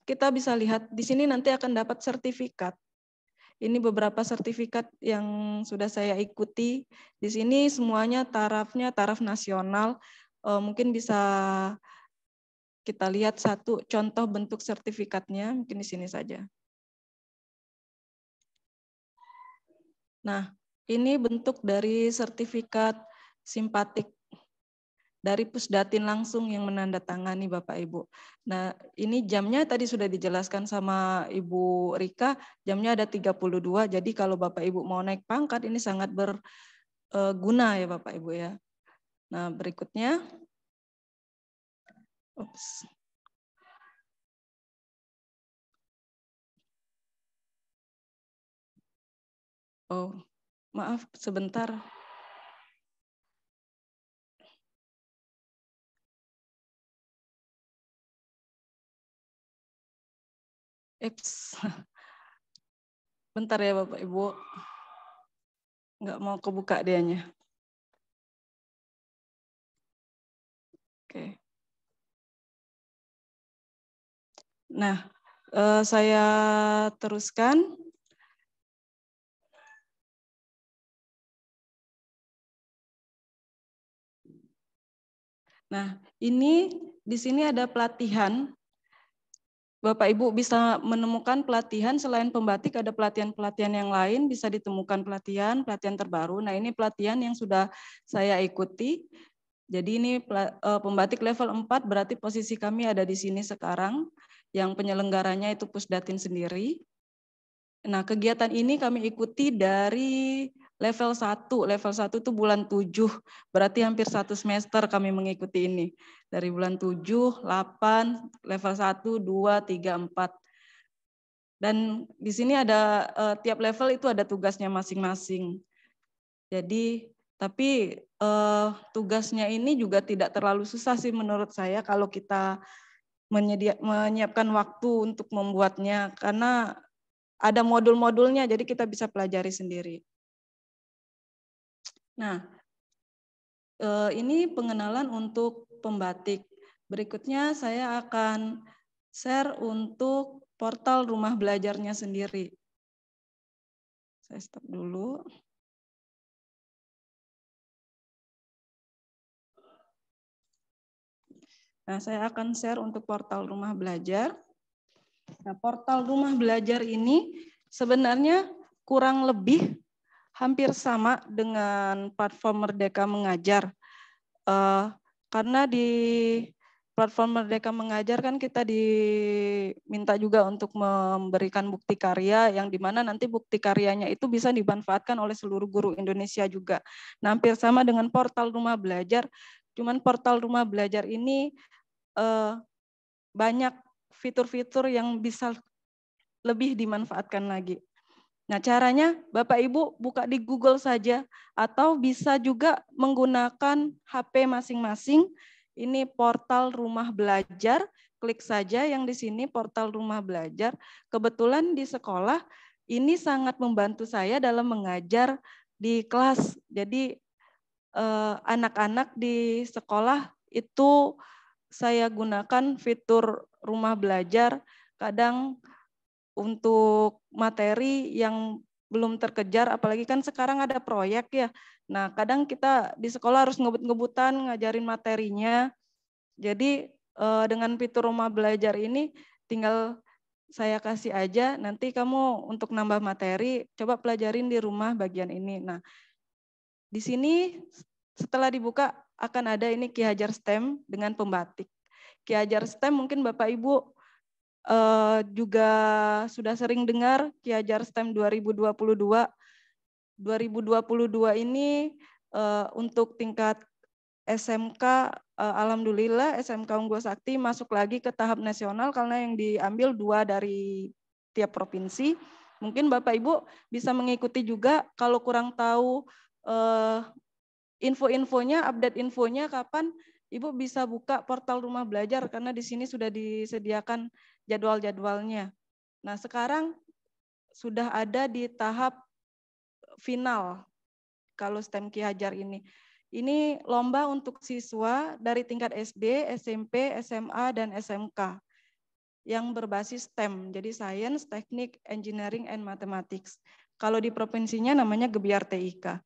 D: kita bisa lihat di sini nanti akan dapat sertifikat. Ini beberapa sertifikat yang sudah saya ikuti. Di sini semuanya tarafnya taraf nasional. Mungkin bisa kita lihat satu contoh bentuk sertifikatnya, mungkin di sini saja. Nah, ini bentuk dari sertifikat simpatik dari Pusdatin langsung yang menandatangani Bapak Ibu. Nah, ini jamnya tadi sudah dijelaskan sama Ibu Rika, jamnya ada 32, jadi kalau Bapak Ibu mau naik pangkat ini sangat berguna ya Bapak Ibu ya. Nah, berikutnya. Oops. Oh, maaf sebentar. Bentar ya Bapak Ibu. Nggak mau kebuka dianya. Oke. Nah, saya teruskan. Nah, ini di sini ada pelatihan. Bapak Ibu bisa menemukan pelatihan selain pembatik, ada pelatihan-pelatihan yang lain, bisa ditemukan pelatihan terbaru. Nah, ini pelatihan yang sudah saya ikuti. Jadi ini pembatik level 4 berarti posisi kami ada di sini sekarang. Yang penyelenggaranya itu Pusdatin sendiri. Nah, kegiatan ini kami ikuti dari level 1. Level 1 itu bulan 7, berarti hampir 1 semester kami mengikuti ini. Dari bulan 7, 8, level 1, 2, 3, 4. Dan di sini ada tiap level itu ada tugasnya masing-masing. Jadi, tapi tugasnya ini juga tidak terlalu susah sih menurut saya kalau kita menyiapkan waktu untuk membuatnya, karena ada modul-modulnya, jadi kita bisa pelajari sendiri. Nah, ini pengenalan untuk pembatik. Berikutnya saya akan share untuk portal rumah belajarnya sendiri. Saya stop dulu. Nah, saya akan share untuk portal rumah belajar. Nah, portal rumah belajar ini sebenarnya kurang lebih hampir sama dengan platform Merdeka Mengajar. Karena di platform Merdeka Mengajar kan kita diminta juga untuk memberikan bukti karya yang dimana nanti bukti karyanya itu bisa dimanfaatkan oleh seluruh guru Indonesia juga. Nah, hampir sama dengan portal Rumah Belajar, cuman portal Rumah Belajar ini banyak fitur-fitur yang bisa lebih dimanfaatkan lagi. Nah, caranya Bapak Ibu buka di Google saja atau bisa juga menggunakan HP masing-masing. Ini portal Rumah Belajar, klik saja yang di sini portal Rumah Belajar. Kebetulan di sekolah ini sangat membantu saya dalam mengajar di kelas. Jadi anak-anak di sekolah itu saya gunakan fitur Rumah Belajar, kadang untuk materi yang belum terkejar, apalagi kan sekarang ada proyek ya. Nah, kadang kita di sekolah harus ngebut-ngebutan ngajarin materinya. Jadi dengan fitur Rumah Belajar ini tinggal saya kasih aja, nanti kamu untuk nambah materi, coba pelajarin di rumah bagian ini. Nah, di sini setelah dibuka akan ada ini Ki Hajar STEM dengan pembatik. Ki Hajar STEM mungkin Bapak Ibu juga sudah sering dengar Ki Hajar STEM 2022. 2022 ini untuk tingkat SMK, alhamdulillah SMK Unggul Sakti masuk lagi ke tahap nasional karena yang diambil 2 dari tiap provinsi. Mungkin Bapak Ibu bisa mengikuti juga, kalau kurang tahu info-infonya, update infonya kapan, Ibu bisa buka portal Rumah Belajar karena di sini sudah disediakan jadwal-jadwalnya. Nah, sekarang sudah ada di tahap final kalau STEM Ki Hajar ini. Ini lomba untuk siswa dari tingkat SD, SMP, SMA, dan SMK yang berbasis STEM, jadi Science, Teknik, Engineering, and Mathematics. Kalau di provinsinya namanya Gebiar TIK.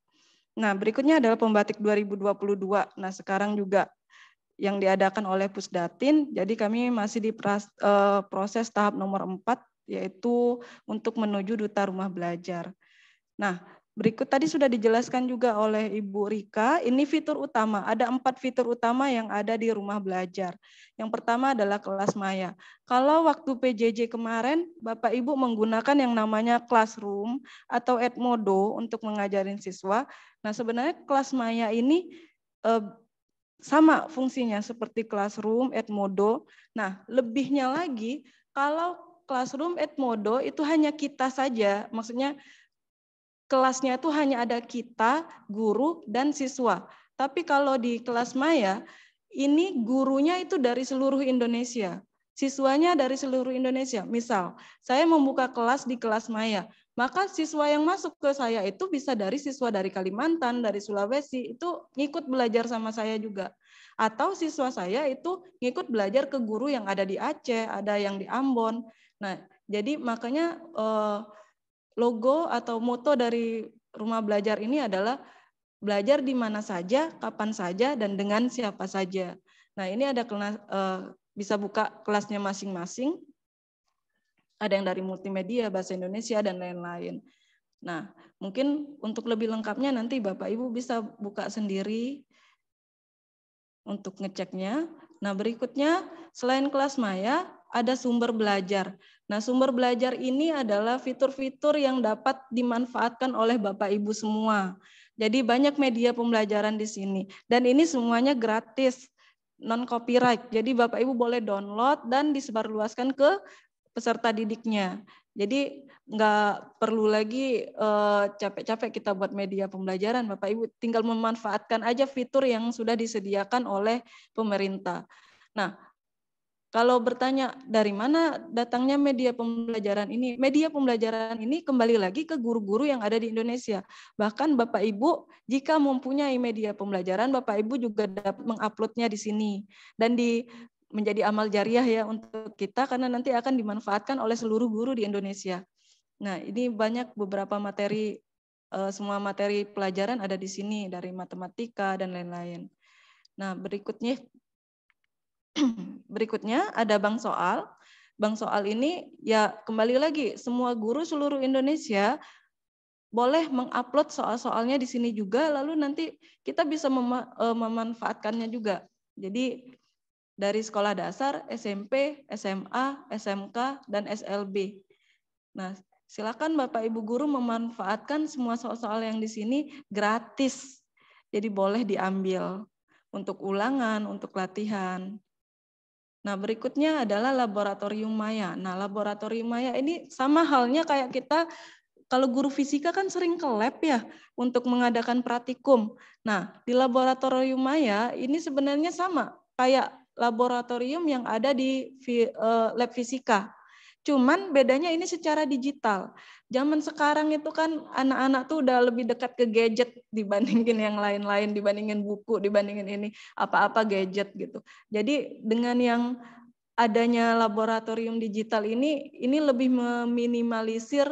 D: Nah, berikutnya adalah Pembatik 2022. Nah, sekarang juga yang diadakan oleh Pusdatin, jadi kami masih di proses tahap nomor 4, yaitu untuk menuju Duta Rumah Belajar. Nah, berikut tadi sudah dijelaskan juga oleh Ibu Rika, ini fitur utama, ada 4 fitur utama yang ada di Rumah Belajar. Yang pertama adalah kelas maya. Kalau waktu PJJ kemarin, Bapak Ibu menggunakan yang namanya Classroom atau Edmodo untuk mengajarin siswa. Nah, sebenarnya kelas maya ini sama fungsinya seperti Classroom, Edmodo. Nah, lebihnya lagi, kalau Classroom, Edmodo itu hanya kita saja, maksudnya kelasnya itu hanya ada kita, guru, dan siswa. Tapi kalau di kelas maya, ini gurunya itu dari seluruh Indonesia. Siswanya dari seluruh Indonesia. Misal, saya membuka kelas di kelas maya, maka siswa yang masuk ke saya itu bisa dari siswa dari Kalimantan, dari Sulawesi, itu ngikut belajar sama saya juga. Atau siswa saya itu ngikut belajar ke guru yang ada di Aceh, ada yang di Ambon. Nah, jadi makanya logo atau moto dari Rumah Belajar ini adalah belajar di mana saja, kapan saja, dan dengan siapa saja. Nah, ini ada kelas, bisa buka kelasnya masing-masing. Ada yang dari multimedia, bahasa Indonesia, dan lain-lain. Nah, mungkin untuk lebih lengkapnya nanti Bapak Ibu bisa buka sendiri untuk ngeceknya. Nah, berikutnya selain kelas maya, ada sumber belajar. Nah, sumber belajar ini adalah fitur-fitur yang dapat dimanfaatkan oleh Bapak Ibu semua. Jadi banyak media pembelajaran di sini. Dan ini semuanya gratis, non-copyright. Jadi Bapak Ibu boleh download dan disebarluaskan ke peserta didiknya. Jadi nggak perlu lagi capek-capek kita buat media pembelajaran. Bapak Ibu tinggal memanfaatkan aja fitur yang sudah disediakan oleh pemerintah. Nah, kalau bertanya dari mana datangnya media pembelajaran ini? Media pembelajaran ini kembali lagi ke guru-guru yang ada di Indonesia. Bahkan Bapak Ibu jika mempunyai media pembelajaran, Bapak Ibu juga dapat menguploadnya di sini. Dan menjadi amal jariah ya untuk kita karena nanti akan dimanfaatkan oleh seluruh guru di Indonesia. Nah, ini banyak beberapa materi, semua materi pelajaran ada di sini dari matematika dan lain-lain. Nah, berikutnya ada bank soal. Bank soal ini ya kembali lagi semua guru seluruh Indonesia boleh mengupload soal-soalnya di sini juga, lalu nanti kita bisa memanfaatkannya juga. Jadi dari sekolah dasar, SMP, SMA, SMK, dan SLB. Nah, silakan Bapak Ibu guru memanfaatkan semua soal-soal yang di sini gratis. Jadi boleh diambil untuk ulangan, untuk latihan. Nah, berikutnya adalah laboratorium maya. Nah, laboratorium maya ini sama halnya kayak kita, kalau guru fisika kan sering ke lab ya untuk mengadakan praktikum. Nah, di laboratorium maya ini sebenarnya sama kayak laboratorium yang ada di lab fisika. Cuman bedanya ini secara digital. Zaman sekarang itu kan anak-anak tuh udah lebih dekat ke gadget dibandingin yang lain-lain, dibandingin buku, dibandingin ini apa-apa gadget gitu. Jadi dengan yang adanya laboratorium digital ini lebih meminimalisir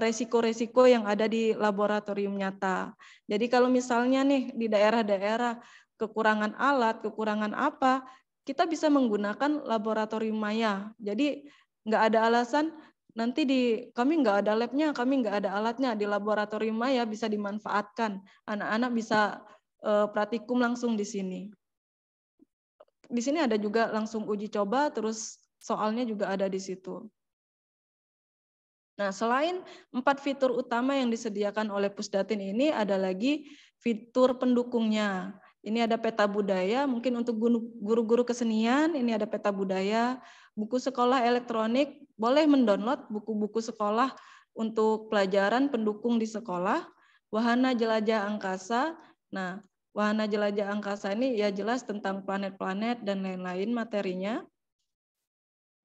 D: resiko-resiko yang ada di laboratorium nyata. Jadi kalau misalnya nih di daerah-daerah kekurangan alat, kekurangan apa, kita bisa menggunakan laboratorium maya. Jadi nggak ada alasan nanti kami nggak ada labnya, kami nggak ada alatnya, di laboratorium maya bisa dimanfaatkan. Anak-anak bisa praktikum langsung di sini. Di sini ada juga langsung uji coba, terus soalnya juga ada di situ. Nah, selain 4 fitur utama yang disediakan oleh Pusdatin ini, ada lagi fitur pendukungnya. Ini ada peta budaya, mungkin untuk guru-guru kesenian, ini ada peta budaya, buku sekolah elektronik, boleh mendownload buku-buku sekolah untuk pelajaran pendukung di sekolah, wahana jelajah angkasa. Nah, wahana jelajah angkasa ini ya jelas tentang planet-planet dan lain-lain materinya.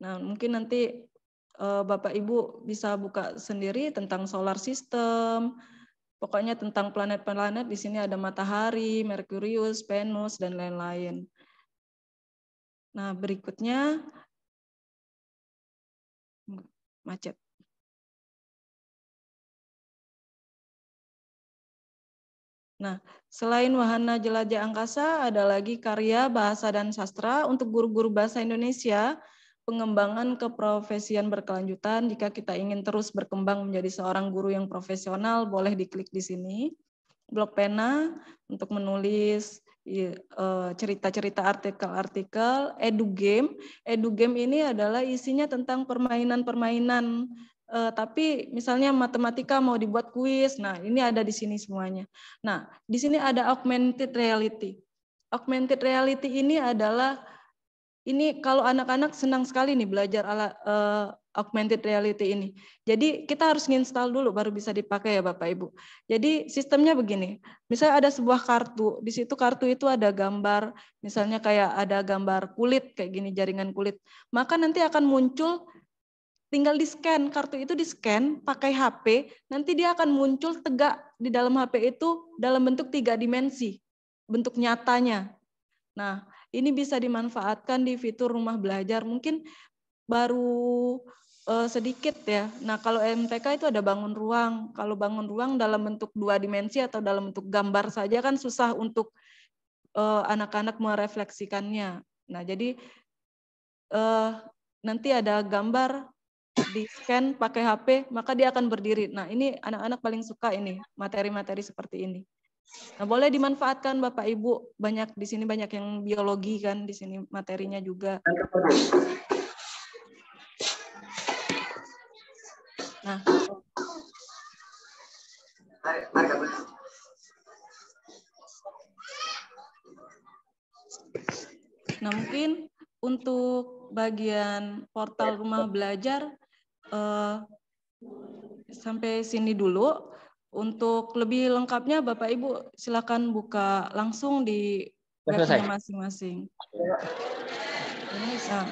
D: Nah, mungkin nanti Bapak Ibu bisa buka sendiri tentang solar system, pokoknya tentang planet-planet. Di sini ada matahari, Merkurius, Venus, dan lain-lain. Nah, berikutnya macet. Nah, selain wahana jelajah angkasa, ada lagi karya bahasa dan sastra untuk guru-guru bahasa Indonesia, pengembangan keprofesian berkelanjutan. Jika kita ingin terus berkembang menjadi seorang guru yang profesional, boleh diklik di sini. Blok pena untuk menulis cerita-cerita, artikel-artikel. Edugame. Edugame ini adalah isinya tentang permainan-permainan. Tapi misalnya matematika mau dibuat kuis, nah ini ada di sini semuanya. Nah, di sini ada augmented reality. Augmented reality ini adalah, ini kalau anak-anak senang sekali nih belajar augmented reality ini. Jadi kita harus nginstal dulu baru bisa dipakai ya Bapak Ibu. Jadi sistemnya begini, misalnya ada sebuah kartu, di situ kartu itu ada gambar, misalnya kayak ada gambar kulit, kayak gini jaringan kulit. Maka nanti akan muncul, tinggal di-scan, kartu itu di-scan pakai HP, nanti dia akan muncul tegak di dalam HP itu dalam bentuk 3 dimensi, bentuk nyatanya. Nah, ini bisa dimanfaatkan di fitur rumah belajar, mungkin baru sedikit ya. Nah, kalau MTK itu ada bangun ruang. Kalau bangun ruang dalam bentuk 2 dimensi atau dalam bentuk gambar saja kan susah untuk anak-anak merefleksikannya. Nah, jadi nanti ada gambar di scan pakai HP, maka dia akan berdiri. Nah, ini anak-anak paling suka ini, materi-materi seperti ini. Nah, boleh dimanfaatkan Bapak Ibu, banyak di sini banyak yang biologi kan di sini materinya juga. Nah, mungkin untuk bagian portal rumah belajar sampai sini dulu. Untuk lebih lengkapnya Bapak Ibu silakan buka langsung di webnya masing-masing. Nah,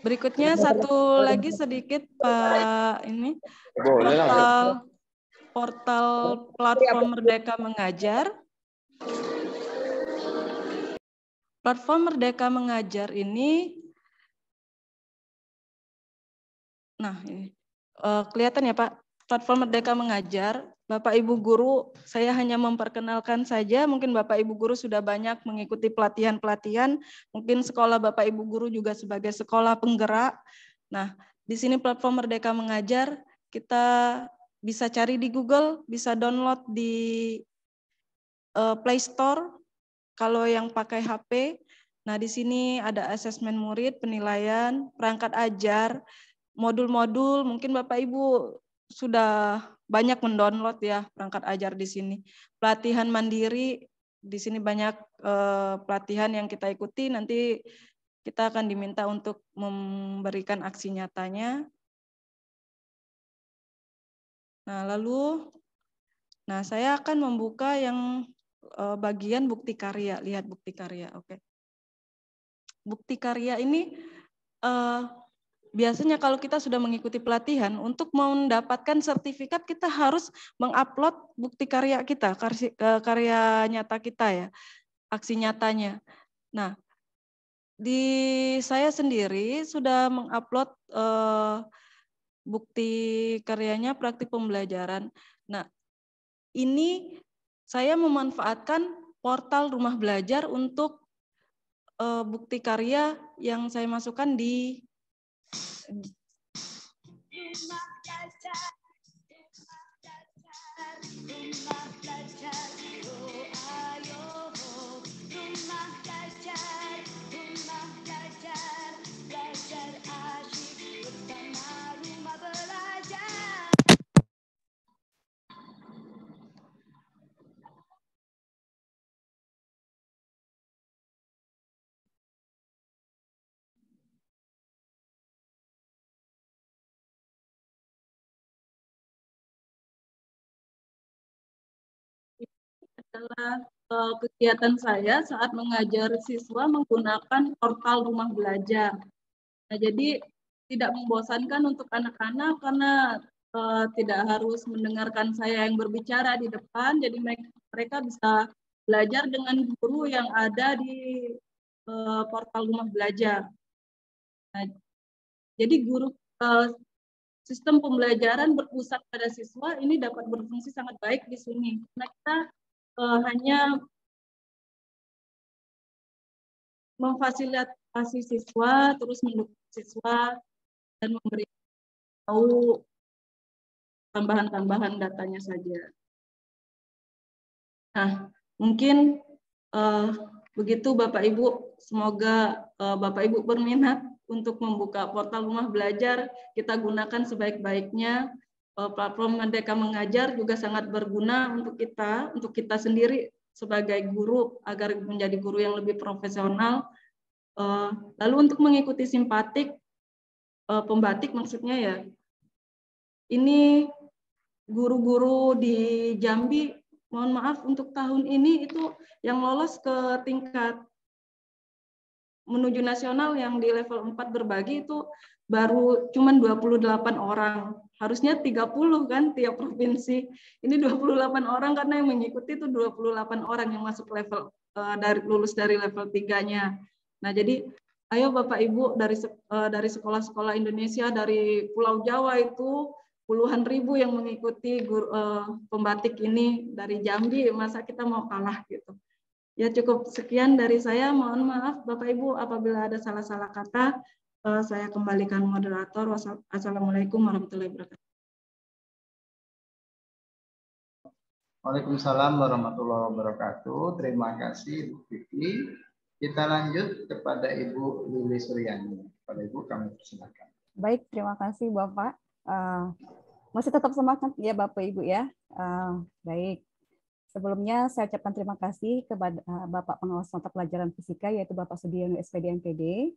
D: berikutnya satu lagi sedikit Pak, ini portal platform Merdeka Mengajar. Platform Merdeka Mengajar ini, nah ini kelihatan ya Pak, platform Merdeka Mengajar. Bapak Ibu guru, saya hanya memperkenalkan saja, mungkin Bapak Ibu guru sudah banyak mengikuti pelatihan-pelatihan, mungkin sekolah Bapak Ibu guru juga sebagai sekolah penggerak. Nah, di sini platform Merdeka Mengajar, kita bisa cari di Google, bisa download di Play Store kalau yang pakai HP. Nah, di sini ada asesmen murid, penilaian, perangkat ajar, modul-modul. Mungkin Bapak Ibu sudah banyak mendownload ya perangkat ajar di sini. Pelatihan mandiri, di sini banyak pelatihan yang kita ikuti. Nanti kita akan diminta untuk memberikan aksi nyatanya. Nah, lalu saya akan membuka yang bagian bukti karya. Lihat bukti karya, oke. Bukti karya ini biasanya kalau kita sudah mengikuti pelatihan, untuk mendapatkan sertifikat kita harus mengupload bukti karya kita, karya nyata kita ya, aksi nyatanya. Nah, di saya sendiri sudah mengupload bukti karyanya praktik pembelajaran. Nah, ini saya memanfaatkan portal Rumah Belajar untuk bukti karya yang saya masukkan di adalah kegiatan saya saat mengajar siswa menggunakan portal Rumah Belajar. Nah, jadi tidak membosankan untuk anak-anak karena tidak harus mendengarkan saya yang berbicara di depan, jadi mereka bisa belajar dengan guru yang ada di portal Rumah Belajar. Nah, jadi sistem pembelajaran berpusat pada siswa ini dapat berfungsi sangat baik di sini. Karena kita hanya memfasilitasi siswa, terus mendukung siswa, dan memberi tahu tambahan-tambahan datanya saja. Nah, mungkin begitu Bapak Ibu, semoga Bapak Ibu berminat untuk membuka portal Rumah Belajar, kita gunakan sebaik-baiknya. Platform Merdeka Mengajar juga sangat berguna untuk kita sendiri sebagai guru, agar menjadi guru yang lebih profesional. Lalu untuk mengikuti simpatik, pembatik maksudnya ya, ini guru-guru di Jambi, mohon maaf untuk tahun ini itu yang lolos ke tingkat menuju nasional yang di level 4 berbagi itu baru cuman 28 orang. Harusnya 30 kan tiap provinsi. Ini 28 orang karena yang mengikuti itu 28 orang yang masuk level lulus dari level 3-nya. Nah, jadi ayo Bapak Ibu dari sekolah-sekolah Indonesia, dari Pulau Jawa itu puluhan ribu yang mengikuti pembatik ini dari Jambi, masa kita mau kalah gitu. Ya, cukup sekian dari saya. Mohon maaf Bapak Ibu apabila ada salah-salah kata. Saya kembalikan moderator. Wassalamualaikum warahmatullahi wabarakatuh.
A: Waalaikumsalam warahmatullahi wabarakatuh. Terima kasih Bu Vivi. Kita lanjut kepada Ibu Lili Suryani. Kepada Ibu kami persilakan.
F: Baik, terima kasih Bapak. Masih tetap semangat ya Bapak Ibu ya. Baik. Sebelumnya saya ucapkan terima kasih kepada Bapak Pengawas Mata Pelajaran Fisika yaitu Bapak Sudiono SPD MPD.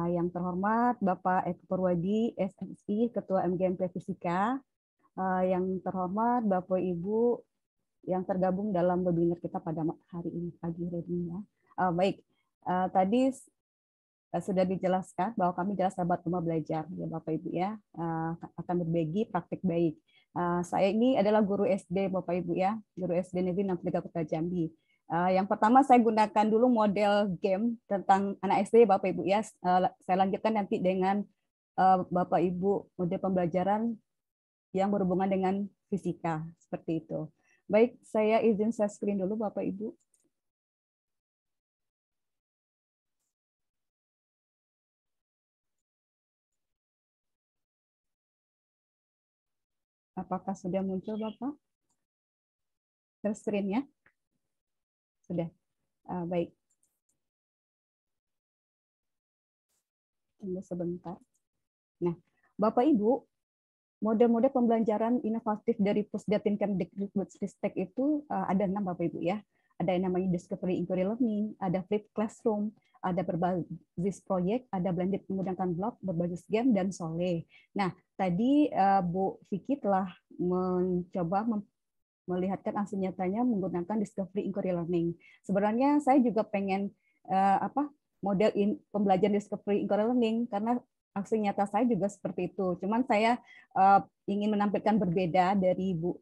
F: Yang terhormat Bapak Eko Purwadi SSI Ketua MGMP Fisika. Yang terhormat Bapak Ibu yang tergabung dalam webinar kita pada hari ini pagi ini ya. Baik. Tadi sudah dijelaskan bahwa kami adalah sahabat rumah belajar ya Bapak Ibu ya, akan berbagi praktik baik. Saya ini adalah guru SD Bapak Ibu ya, guru SD Negeri 63 Kota Jambi. Yang pertama saya gunakan dulu model game tentang anak SD Bapak Ibu ya. Saya lanjutkan nanti dengan Bapak Ibu model pembelajaran yang berhubungan dengan fisika seperti itu. Baik, saya izin share screen dulu Bapak Ibu. Apakah sudah muncul Bapak? Share screen-nya? Sudah. Baik. Tunggu sebentar. Nah, Bapak Ibu, model-model pembelajaran inovatif dari Pusdatin Kemdikbudristek itu ada 6 Bapak Ibu ya. Ada yang namanya Discovery Inquiry Learning, ada Flipped Classroom, ada berbasis proyek, ada blended menggunakan blog, berbasis game, dan Sole. Nah, tadi Bu Vicky telah mencoba melihatkan aksi nyatanya menggunakan Discovery Inquiry Learning. Sebenarnya saya juga pengen model pembelajaran Discovery Inquiry Learning karena aksi nyata saya juga seperti itu. Cuman saya ingin menampilkan berbeda dari Ibu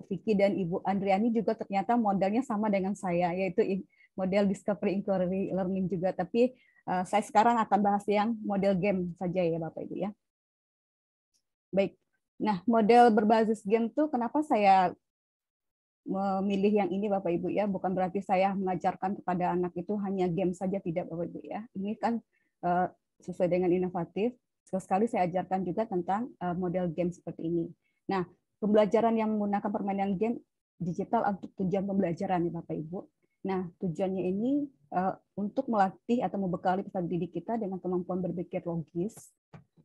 F: Vicky dan Ibu Andriani juga ternyata modelnya sama dengan saya, yaitu model Discovery Inquiry Learning juga. Tapi saya sekarang akan bahas yang model game saja ya Bapak Ibu ya. Baik. Nah, model berbasis game tuh kenapa saya memilih yang ini Bapak Ibu ya? Bukan berarti saya mengajarkan kepada anak itu hanya game saja, tidak Bapak Ibu ya. Ini kan sesuai dengan inovatif. Sekali saya ajarkan juga tentang model game seperti ini. Nah, pembelajaran yang menggunakan permainan game digital untuk tujuan pembelajaran ya Bapak Ibu. Nah, tujuannya ini untuk melatih atau membekali peserta didik kita dengan kemampuan berpikir logis,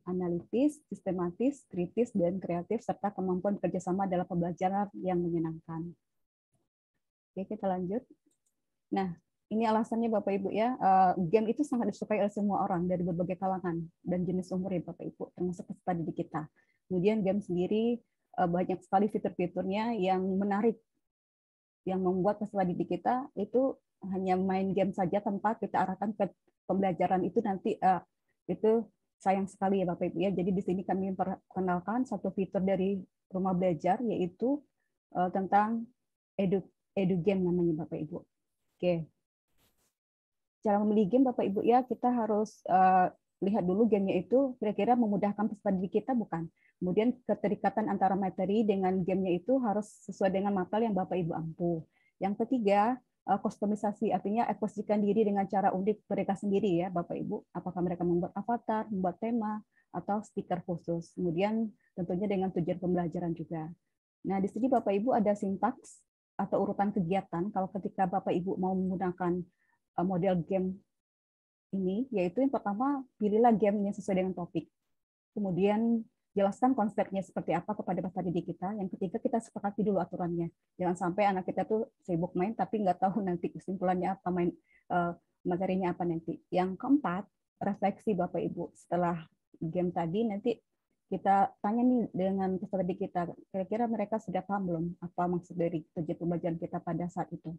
F: analitis, sistematis, kritis, dan kreatif, serta kemampuan kerjasama dalam pembelajaran yang menyenangkan. Oke, kita lanjut. Nah, ini alasannya Bapak Ibu ya, game itu sangat disukai oleh semua orang dari berbagai kalangan dan jenis umur ya Bapak Ibu, termasuk peserta didik kita. Kemudian game sendiri banyak sekali fitur-fiturnya yang menarik, yang membuat peserta didik kita itu hanya main game saja tanpa kita arahkan ke pembelajaran itu nanti itu sayang sekali ya Bapak Ibu ya. Jadi di sini kami memperkenalkan satu fitur dari rumah belajar yaitu tentang edu game namanya Bapak Ibu. Oke. Cara memilih game Bapak Ibu ya, kita harus lihat dulu gamenya itu kira-kira memudahkan peserta didik kita bukan. Kemudian keterikatan antara materi dengan gamenya itu harus sesuai dengan mapel yang Bapak Ibu ampu. Yang ketiga, kustomisasi, artinya ekspresikan diri dengan cara unik mereka sendiri ya Bapak Ibu. Apakah mereka membuat avatar, membuat tema, atau stiker khusus. Kemudian tentunya dengan tujuan pembelajaran juga. Nah, di sini Bapak Ibu ada sintaks atau urutan kegiatan. Kalau ketika Bapak Ibu mau menggunakan model game ini, yaitu yang pertama, pilihlah game yang sesuai dengan topik. Kemudian jelaskan konsepnya seperti apa kepada peserta didik kita. Yang ketiga, kita sepakati dulu aturannya. Jangan sampai anak kita tuh sibuk main tapi nggak tahu nanti kesimpulannya apa, materinya apa nanti. Yang keempat, refleksi Bapak Ibu. Setelah game tadi nanti kita tanya nih dengan peserta didik kita, kira-kira mereka sudah paham belum apa maksud dari tujuan pembelajaran kita pada saat itu.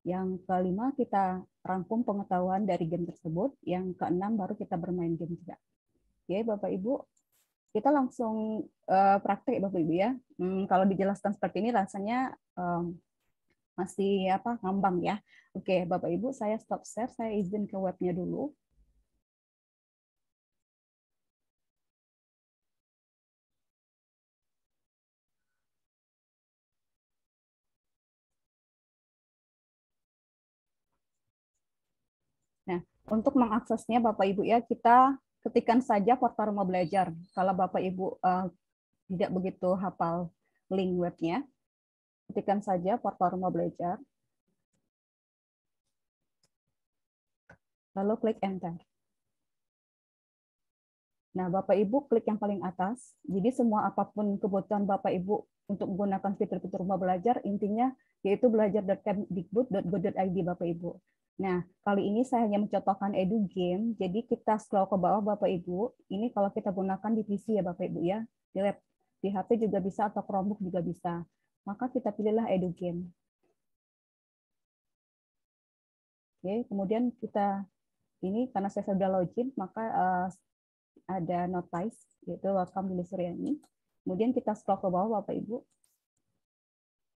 F: Yang kelima, kita rangkum pengetahuan dari game tersebut. Yang keenam, baru kita bermain game juga. Oke, Bapak Ibu, kita langsung praktek Bapak Ibu ya. Kalau dijelaskan seperti ini rasanya masih ngambang ya. Oke, Bapak Ibu, saya stop share, saya izin ke webnya dulu. Nah, untuk mengaksesnya Bapak Ibu ya, kita ketikkan saja portal rumah belajar. Kalau Bapak Ibu tidak begitu hafal link webnya, ketikkan saja portal rumah belajar. Lalu klik enter. Nah, Bapak Ibu klik yang paling atas. Jadi semua apapun kebutuhan Bapak Ibu untuk menggunakan fitur-fitur rumah belajar, intinya yaitu belajar.kemdikbud.go.id Bapak Ibu. Nah, kali ini saya hanya mencontohkan edu game, jadi kita scroll ke bawah Bapak Ibu. Ini kalau kita gunakan di PC ya Bapak Ibu ya, di HP juga bisa atau Chromebook juga bisa. Maka kita pilihlah edu game. Oke, kemudian kita ini karena saya sudah login, maka ada notice yaitu welcome Lili Suryani. Kemudian kita scroll ke bawah Bapak Ibu.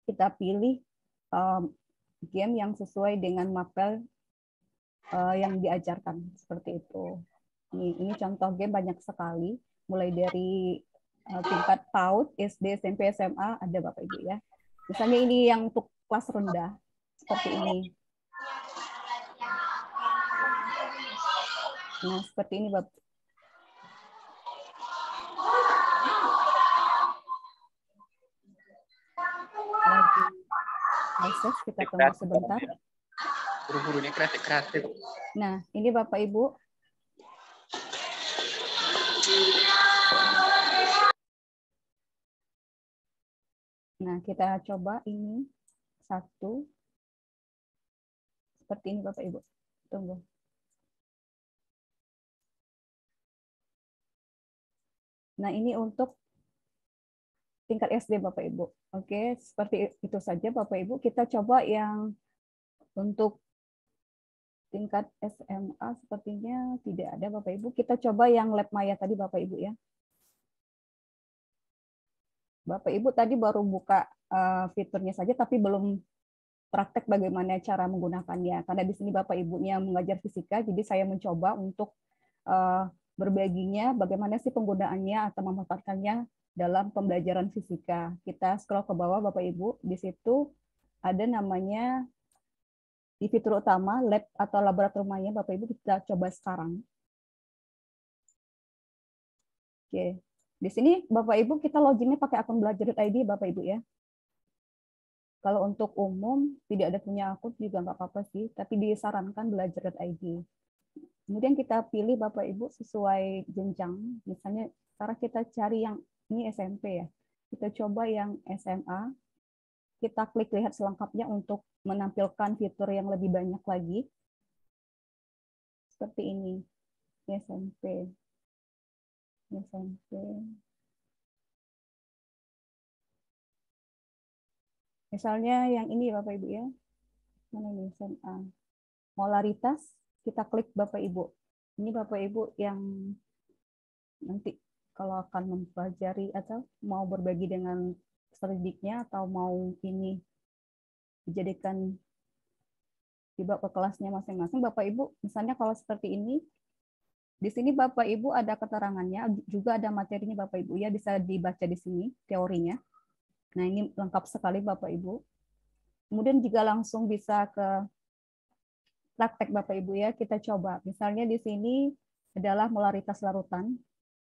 F: Kita pilih game yang sesuai dengan mapel yang diajarkan seperti itu. Ini contoh game banyak sekali, mulai dari tingkat PAUD, SD, SMP, SMA ada Bapak Ibu ya. Misalnya ini yang untuk kelas rendah seperti ini. Nah, seperti ini Bapak. akses, kita tunggu sebentar.
G: Guru-gurunya kreatif.
F: Nah, ini Bapak Ibu. Nah, kita coba ini satu. Seperti ini Bapak Ibu. Tunggu. Nah, ini untuk tingkat SD Bapak Ibu. Oke, seperti itu saja Bapak Ibu. Kita coba yang untuk tingkat SMA sepertinya tidak ada Bapak Ibu. Kita coba yang Lab Maya tadi Bapak Ibu ya. Bapak Ibu tadi baru buka fiturnya saja tapi belum praktek bagaimana cara menggunakannya. Karena di sini Bapak Ibunya mengajar fisika, jadi saya mencoba untuk berbaginya bagaimana sih penggunaannya atau memanfaatkannya dalam pembelajaran fisika. Kita scroll ke bawah Bapak Ibu, di situ ada namanya di fitur utama lab atau laboratoriumnya Bapak Ibu, kita coba sekarang. Oke. Di sini Bapak Ibu kita loginnya pakai akun belajar.id Bapak Ibu ya. Kalau untuk umum tidak ada punya akun juga nggak apa-apa sih, tapi disarankan belajar.id. Kemudian kita pilih Bapak Ibu sesuai jenjang. Misalnya sekarang kita cari yang ini SMP ya. Kita coba yang SMA. Kita klik lihat selengkapnya untuk menampilkan fitur yang lebih banyak lagi. Seperti ini. SMP. Misalnya yang ini Bapak Ibu ya. Mana ini SMA? Molaritas, kita klik Bapak Ibu. Ini Bapak Ibu yang nanti kalau akan mempelajari atau mau berbagi dengan peserta didiknya atau mau ini dijadikan dibawa ke kelasnya masing-masing, Bapak Ibu, misalnya kalau seperti ini, di sini Bapak Ibu ada keterangannya, juga ada materinya Bapak Ibu ya, bisa dibaca di sini teorinya. Nah, ini lengkap sekali Bapak Ibu. Kemudian juga langsung bisa ke praktek Bapak Ibu ya, kita coba. Misalnya di sini adalah molaritas larutan,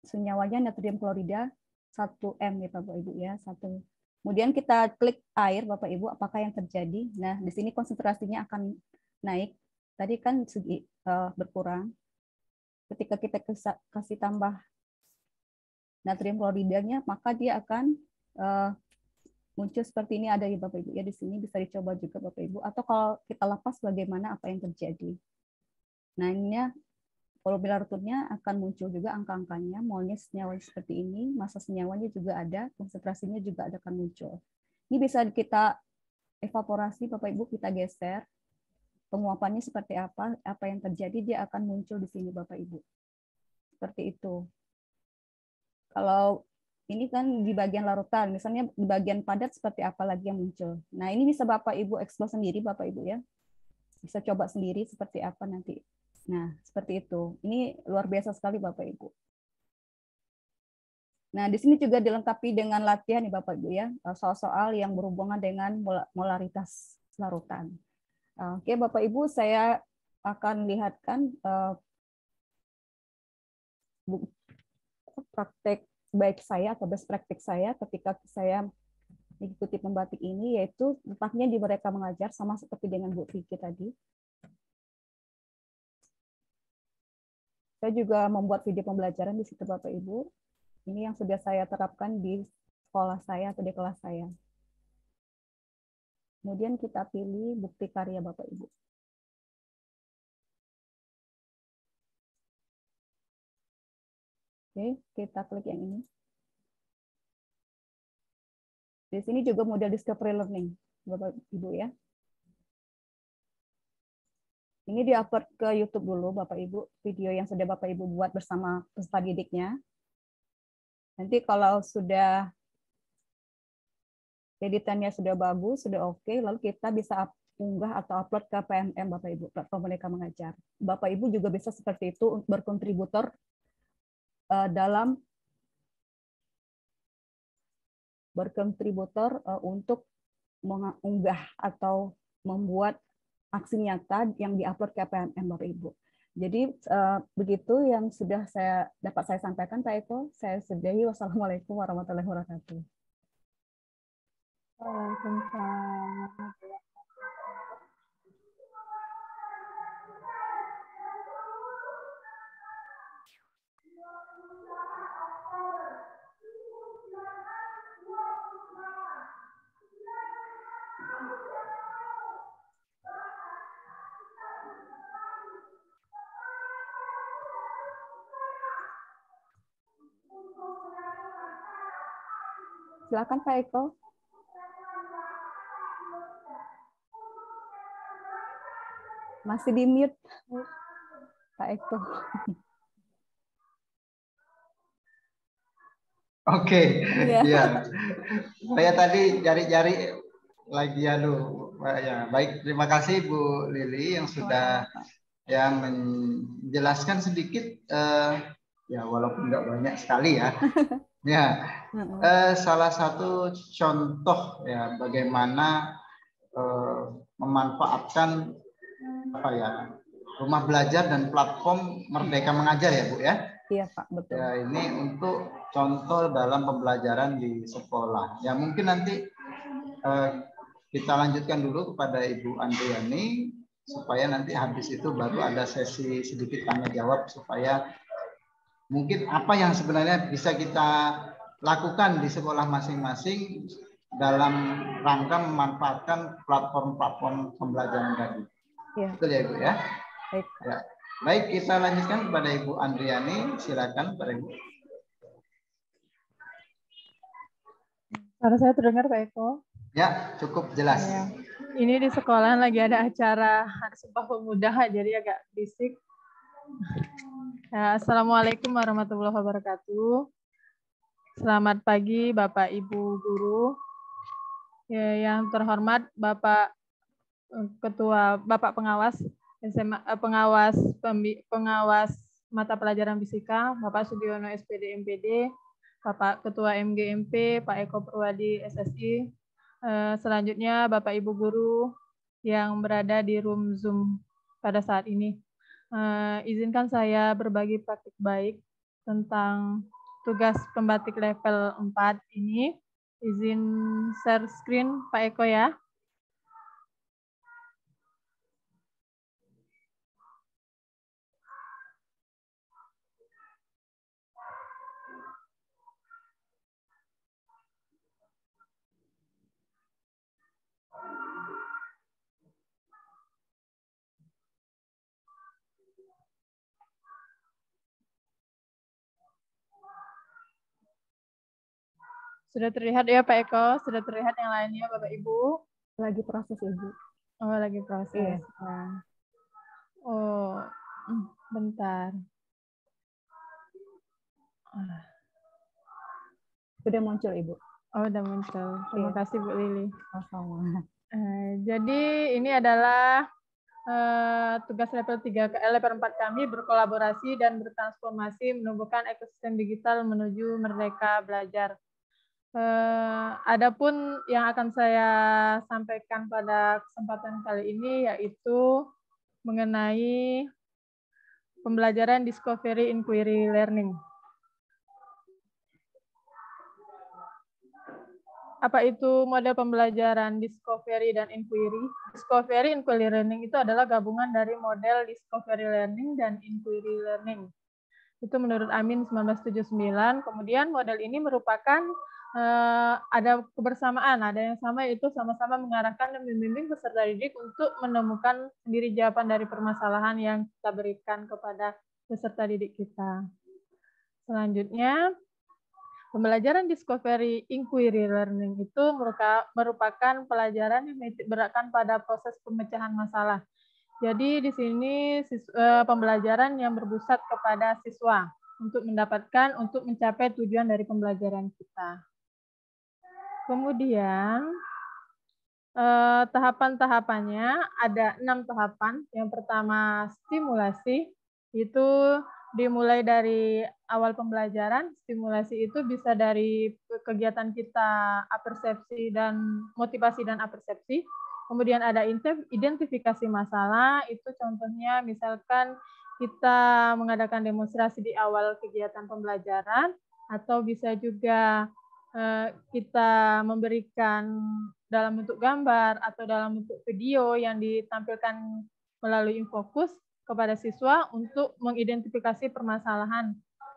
F: senyawanya natrium klorida 1M ya Bapak Ibu ya, 1. Kemudian kita klik air Bapak Ibu, apakah yang terjadi? Nah, di sini konsentrasinya akan naik. Tadi kan berkurang. Ketika kita kasih tambah natrium kloridanya, maka dia akan muncul seperti ini, ada ya Bapak Ibu ya, di sini bisa dicoba juga Bapak Ibu, atau kalau kita lepas bagaimana apa yang terjadi. Nah, ini volume larutnya akan muncul juga angka-angkanya, molnya senyawanya seperti ini, massa senyawanya juga ada, konsentrasinya juga akan muncul. Ini bisa kita evaporasi Bapak Ibu, kita geser penguapannya seperti apa yang terjadi, dia akan muncul di sini Bapak Ibu. Seperti itu. Kalau ini kan di bagian larutan, misalnya di bagian padat seperti apa lagi yang muncul. Nah, ini bisa Bapak Ibu eksplor sendiri Bapak Ibu ya. Bisa coba sendiri seperti apa nanti. Nah, seperti itu. Ini luar biasa sekali Bapak Ibu. Nah, di sini juga dilengkapi dengan latihan nih Bapak Ibu ya, soal-soal yang berhubungan dengan molaritas larutan. Oke, Bapak Ibu, saya akan lihatkan praktek baik saya atau best practice saya ketika saya mengikuti pembatik ini, yaitu letaknya di mereka mengajar sama seperti dengan Bu Vicky tadi. Saya juga membuat video pembelajaran di situ Bapak Ibu. Ini yang sudah saya terapkan di sekolah saya atau di kelas saya. Kemudian kita pilih bukti karya Bapak Ibu. Oke, kita klik yang ini. Di sini juga model discovery learning, Bapak Ibu ya. Ini di-upload ke YouTube dulu, Bapak Ibu, video yang sudah Bapak Ibu buat bersama peserta didiknya. Nanti kalau sudah editannya sudah bagus, sudah oke, lalu kita bisa unggah atau upload ke PMM Bapak Ibu, platform Merdeka Mengajar. Bapak Ibu juga bisa seperti itu berkontributor dalam untuk mengunggah atau membuat aksi nyata yang diupload ke PMM Bapak Ibu. Jadi begitu yang sudah dapat saya sampaikan Pak Eko. Saya sudahi. Wassalamualaikum warahmatullahi wabarakatuh.
B: Waalaikumsalam.
F: Silakan Pak Eko. Masih di mute Pak Eko.
A: Oke,
F: Iya.
A: ya. Saya tadi jari-jari lagi ya. Baik, terima kasih Bu Lili yang sudah yang menjelaskan sedikit ya walaupun nggak banyak sekali ya. Ya, salah satu contoh ya bagaimana memanfaatkan apa ya rumah belajar dan platform Merdeka Mengajar ya Bu ya.
F: Iya Pak, betul.
A: Ya, ini untuk contoh dalam pembelajaran di sekolah. Ya mungkin nanti kita lanjutkan dulu kepada Ibu Andriani supaya nanti habis itu baru ada sesi sedikit tanya jawab supaya mungkin apa yang sebenarnya bisa kita lakukan di sekolah masing-masing dalam rangka memanfaatkan platform-platform pembelajaran tadi.
F: Ya.
A: Betul ya Ibu ya?
F: Baik.
A: Ya. Baik, kita lanjutkan kepada Ibu Andriani. Silakan Pak Ibu.
B: Suara saya terdengar Pak Eko?
A: Ya, cukup jelas.
B: Ya. Ini di sekolah lagi ada acara Hari Sumpah Pemuda, jadi agak berisik. Ya, Assalamualaikum warahmatullahi wabarakatuh. Selamat pagi Bapak Ibu Guru. Ya, yang terhormat Bapak Ketua, Bapak Pengawas SMA, pengawas mata pelajaran fisika, Bapak Sugiono SPD MPD, Bapak Ketua MGMP, Pak Eko Purwadi SSI. Selanjutnya Bapak Ibu Guru yang berada di room Zoom pada saat ini. Izinkan saya berbagi praktik baik tentang tugas pembatik level 4 ini. Izin share screen Pak Eko ya. Sudah terlihat ya Pak Eko? Sudah terlihat yang lainnya Bapak Ibu?
F: Lagi proses Ibu.
B: Oh, lagi proses.
F: Iya.
B: Nah. Oh, bentar.
F: Sudah muncul Ibu.
B: Oh, udah muncul. Terima kasih Bu Lili.
F: Sama-sama.
B: Jadi ini adalah tugas level 3 level 4 kami berkolaborasi dan bertransformasi menumbuhkan ekosistem digital menuju merdeka belajar. Adapun yang akan saya sampaikan pada kesempatan kali ini yaitu mengenai pembelajaran discovery inquiry learning. Apa itu model pembelajaran discovery dan inquiry? Discovery inquiry learning itu adalah gabungan dari model discovery learning dan inquiry learning. Itu menurut Amin 1979. Kemudian model ini merupakan ada kebersamaan, ada yang sama yaitu sama-sama mengarahkan dan membimbing peserta didik untuk menemukan sendiri jawaban dari permasalahan yang kita berikan kepada peserta didik kita. Selanjutnya, pembelajaran discovery inquiry learning itu merupakan pelajaran yang beratkan pada proses pemecahan masalah. Jadi di sini pembelajaran yang berpusat kepada siswa untuk mencapai tujuan dari pembelajaran kita. Kemudian tahapan-tahapannya ada 6 tahapan. Yang pertama stimulasi, itu dimulai dari awal pembelajaran. Stimulasi itu bisa dari kegiatan kita apersepsi dan motivasi dan apersepsi. Kemudian ada identifikasi masalah, itu contohnya misalkan kita mengadakan demonstrasi di awal kegiatan pembelajaran, atau bisa juga kita memberikan dalam bentuk gambar atau dalam bentuk video yang ditampilkan melalui infokus kepada siswa untuk mengidentifikasi permasalahan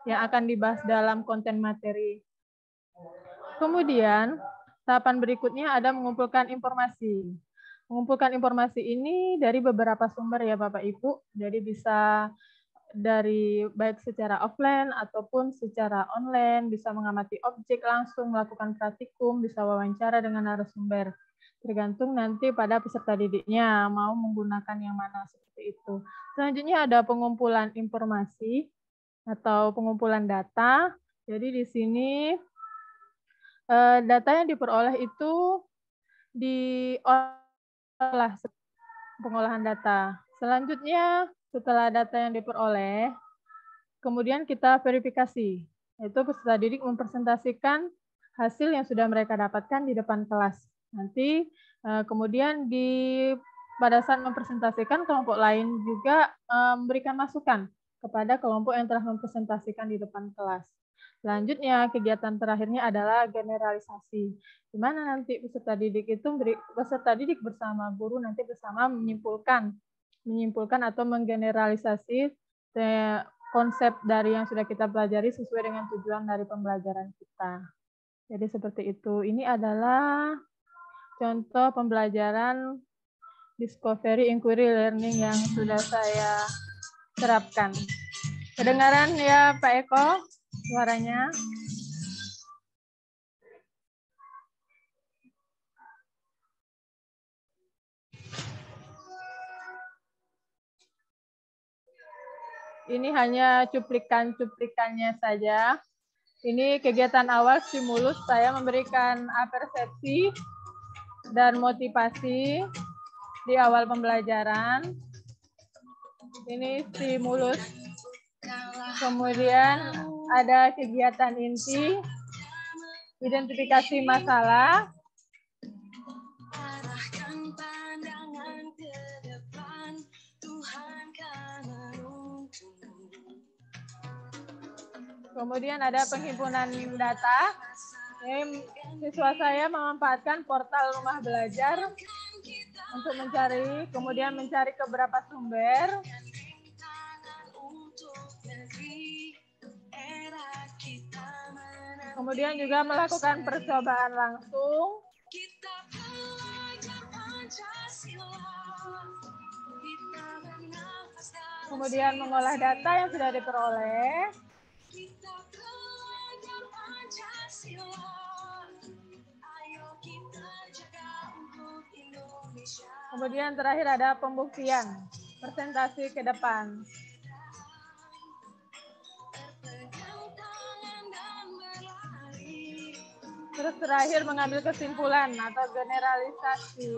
B: yang akan dibahas dalam konten materi. Kemudian, tahapan berikutnya ada mengumpulkan informasi. Mengumpulkan informasi ini dari beberapa sumber ya Bapak Ibu, jadi bisa dari baik secara offline ataupun secara online, bisa mengamati objek langsung, melakukan praktikum, bisa wawancara dengan narasumber. Tergantung nanti pada peserta didiknya mau menggunakan yang mana seperti itu. Selanjutnya ada pengumpulan informasi atau pengumpulan data. Jadi di sini data yang diperoleh itu diolah pengolahan data. Selanjutnya setelah data yang diperoleh, kemudian kita verifikasi, yaitu peserta didik mempresentasikan hasil yang sudah mereka dapatkan di depan kelas. Nanti kemudian pada saat mempresentasikan, kelompok lain juga memberikan masukan kepada kelompok yang telah mempresentasikan di depan kelas. Selanjutnya, kegiatan terakhirnya adalah generalisasi, di mana nanti peserta didik bersama guru nanti bersama menyimpulkan atau menggeneralisasi konsep dari yang sudah kita pelajari sesuai dengan tujuan dari pembelajaran kita. Jadi seperti itu. Ini adalah contoh pembelajaran Discovery Inquiry Learning yang sudah saya terapkan. Kedengaran ya Pak Eko suaranya? Ini hanya cuplikan-cuplikannya saja. Ini kegiatan awal stimulus, saya memberikan persepsi dan motivasi di awal pembelajaran. Ini stimulus. Kemudian ada kegiatan inti, identifikasi masalah. Kemudian ada penghimpunan data. Ini siswa saya memanfaatkan portal rumah belajar untuk mencari, kemudian mencari ke beberapa sumber. Kemudian juga melakukan percobaan langsung. Kemudian mengolah data yang sudah diperoleh. Kemudian terakhir ada pembuktian, presentasi ke depan. Terus terakhir mengambil kesimpulan atau generalisasi.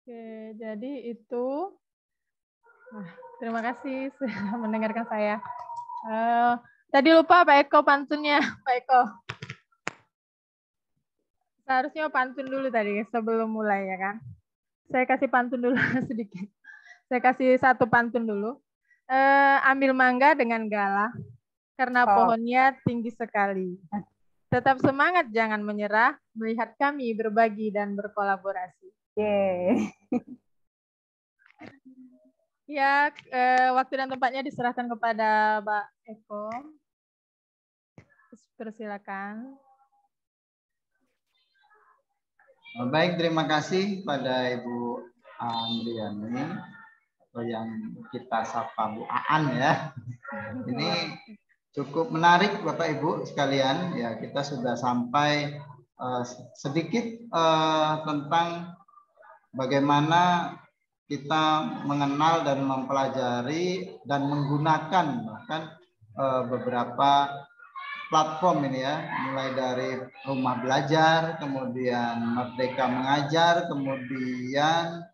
B: Oke, jadi itu. Terima kasih sudah mendengarkan saya. Tadi lupa Pak Eko pantunnya, Pak Eko. Seharusnya pantun dulu tadi sebelum mulai ya kan. Saya kasih pantun dulu sedikit. Saya kasih satu pantun dulu. Ambil mangga dengan galah, karena pohonnya tinggi sekali. Tetap semangat, jangan menyerah, melihat kami berbagi dan berkolaborasi. Ya, waktu dan tempatnya diserahkan kepada Mbak Eko. Persilakan.
A: Baik, terima kasih pada Ibu Andriani, atau yang kita sapa Bu Aan ya. Ini cukup menarik Bapak Ibu sekalian. Ya, kita sudah sampai sedikit tentang bagaimana kita mengenal dan mempelajari dan menggunakan bahkan beberapa platform ini ya, mulai dari Rumah Belajar, kemudian Merdeka Mengajar, kemudian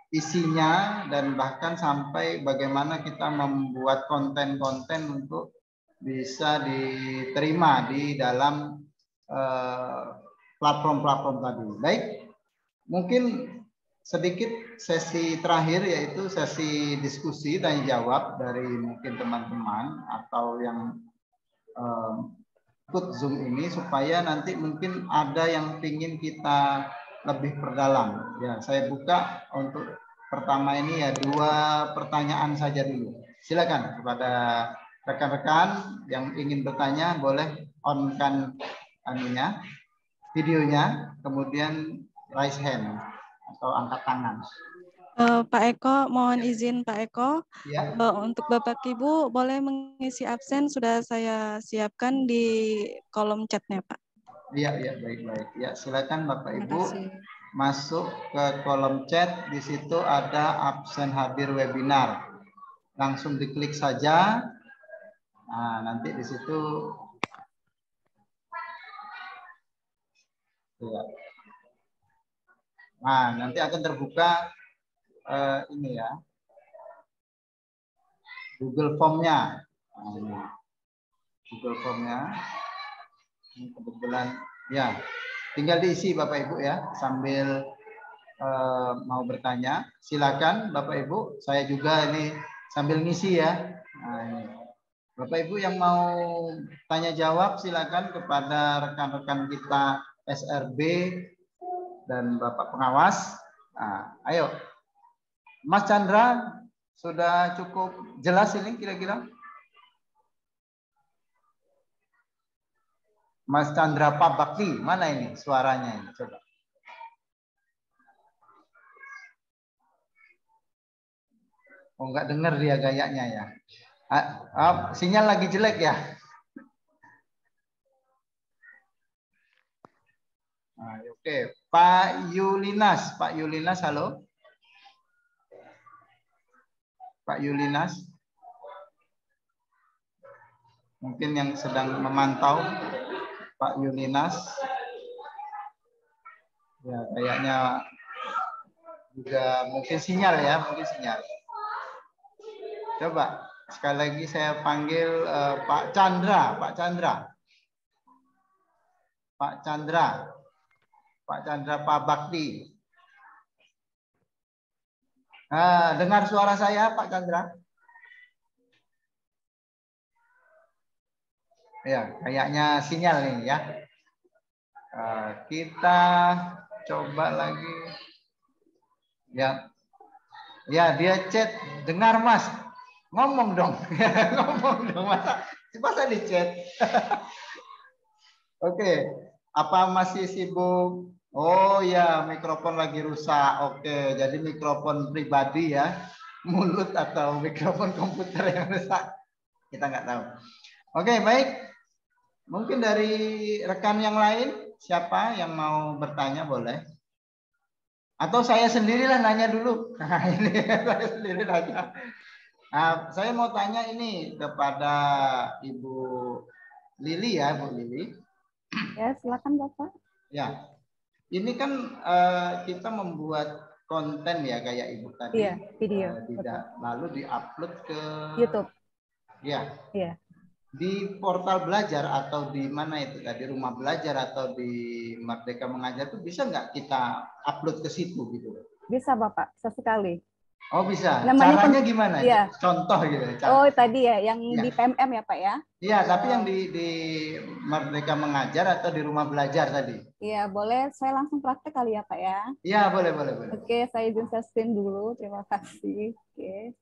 A: isinya, dan bahkan sampai bagaimana kita membuat konten-konten untuk bisa diterima di dalam platform-platform tadi. Baik, mungkin sedikit sesi terakhir yaitu sesi diskusi dan jawab dari mungkin teman-teman atau yang ikut Zoom ini, supaya nanti mungkin ada yang ingin kita lebih perdalam. Ya, saya buka untuk pertama ini ya 2 pertanyaan saja dulu. Silakan kepada rekan-rekan yang ingin bertanya, boleh on-kan anunya, videonya, kemudian raise hand atau angkat tangan.
D: Pak Eko, mohon izin Pak Eko,
A: Ya.
D: untuk Bapak Ibu boleh mengisi absen, sudah saya siapkan di kolom chatnya Pak.
A: Iya, baik. Ya, silakan Bapak
D: Terima
A: Ibu
D: kasih.
A: masuk ke kolom chat, di situ ada absen hadir webinar. Langsung diklik saja. Nah, nanti di situ ya. Nah, nanti akan terbuka ini ya, Google Form-nya. Nah, ini. Google Form-nya. Ini kebetulan ya, tinggal diisi Bapak Ibu ya, sambil mau bertanya. Silakan Bapak Ibu, saya juga ini sambil ngisi ya. Nah, ini. Bapak Ibu yang mau tanya jawab silakan kepada rekan-rekan kita SRB dan Bapak pengawas. Nah, ayo. Mas Chandra, sudah cukup jelas ini kira-kira? Mas Chandra Pak Bakti, mana ini suaranya ini? Coba. Oh, nggak dengar dia gayanya ya. Sinyal lagi jelek ya. Nah, oke, Pak Yulinas, halo. Pak Yulinas, mungkin yang sedang memantau, Pak Yulinas. Ya, kayaknya juga mungkin sinyal ya, Coba sekali lagi saya panggil Pak Chandra, Pak Bakti. Nah, dengar suara saya Pak Chandra? Ya, kayaknya sinyal ini ya. Kita coba lagi. Ya, dia chat. Dengar Mas, ngomong dong, masa di chat. Oke, apa masih sibuk? Oh ya, mikrofon lagi rusak. Oke, jadi mikrofon pribadi ya, mulut atau mikrofon komputer yang rusak, kita nggak tahu. Oke, baik. Mungkin dari rekan yang lain, siapa yang mau bertanya boleh. Atau saya sendirilah nanya dulu. Nah, ini saya sendiri nanya. Nah, saya mau tanya ini kepada Ibu Lili ya, Bu Lili.
F: Ya, silakan Bapak.
A: Ya, ini kan kita membuat konten ya kayak Ibu tadi.
F: Iya, video.
A: Lalu diupload ke
F: YouTube.
A: Ya.
F: Iya.
A: Di portal belajar atau di mana itu tadi, Rumah Belajar atau di Merdeka Mengajar itu bisa nggak kita upload ke situ gitu?
F: Bisa Bapak, sesekali.
A: Oh bisa.
F: Namanya
A: caranya gimana?
F: Iya.
A: Contoh gitu.
F: Oh tadi ya, yang
A: ya.
F: di PMM ya Pak ya?
A: Iya, tapi yang di Merdeka Mengajar atau di Rumah Belajar tadi?
F: Iya, boleh saya langsung praktek kali ya Pak ya?
A: Iya, boleh.
F: Oke, saya izin share screen dulu. Terima kasih. Oke.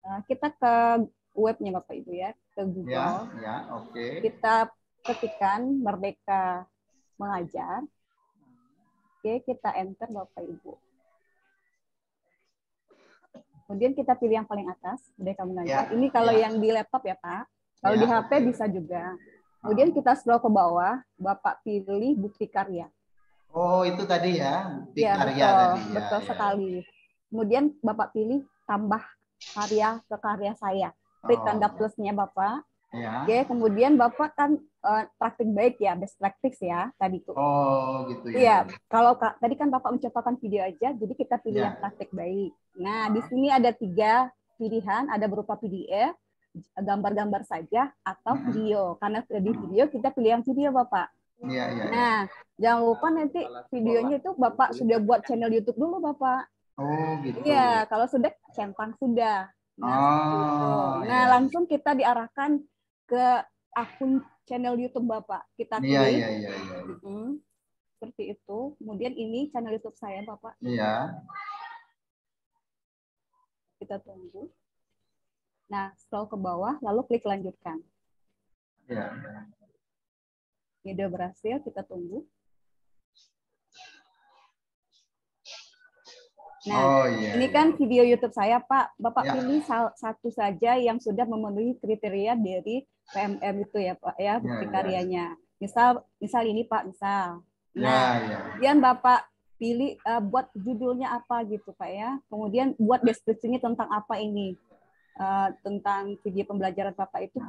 F: Nah, kita ke webnya Bapak Ibu ya, ke Google.
A: Ya, oke.
F: Kita ketikkan Merdeka Mengajar. Oke, kita enter Bapak Ibu. Kemudian kita pilih yang paling atas, Merdeka Mengajar. Ini kalau yang di laptop ya Pak. Kalau
A: Ya,
F: di HP
A: oke.
F: bisa juga. Kemudian kita scroll ke bawah, Bapak pilih bukti karya.
A: Oh, itu tadi ya, bukti
F: Ya,
A: karya
F: betul,
A: tadi ya.
F: betul
A: Ya.
F: sekali. Kemudian Bapak pilih tambah karya ke karya saya. Klik tanda
A: Oh,
F: plusnya Bapak.
A: ya.
F: Oke, kemudian Bapak kan praktik baik ya, best practice ya tadi tuh.
A: Oh, gitu ya.
F: Iya, kalau tadi kan Bapak mencontohkan video aja, jadi kita pilih
A: Ya.
F: yang praktik baik. Nah, di sini ada 3 pilihan, ada berupa PDF, gambar-gambar saja, atau video. Karena di video, kita pilih yang video, Bapak.
A: Iya, iya.
F: Nah, jangan lupa nanti videonya itu Bapak sudah buat channel YouTube dulu, Bapak.
A: Oh, gitu.
F: Iya, kalau sudah, centang sudah. Nah, seperti itu.
A: Oh,
F: Nah,
A: iya.
F: langsung kita diarahkan ke akun channel YouTube Bapak. Kita
A: Iya,
F: klik.
A: iya, iya, iya.
F: Seperti itu. Kemudian ini channel YouTube saya, Bapak.
A: Iya.
F: Kita tunggu. Nah, scroll ke bawah, lalu klik lanjutkan.
A: Iya.
F: Video berhasil, kita tunggu. Nah,
A: Oh, iya.
F: ini
A: iya.
F: kan video YouTube saya, Pak. Bapak
A: Ya.
F: pilih satu saja yang sudah memenuhi kriteria dari PMM itu ya, Pak, ya, bukti
A: Ya, ya.
F: karyanya. Misal ini, Pak, misal.
A: Ya,
F: Nah,
A: ya.
F: kemudian Bapak pilih buat judulnya apa gitu, Pak ya. Kemudian buat deskripsinya tentang apa ini. Tentang video pembelajaran Bapak itu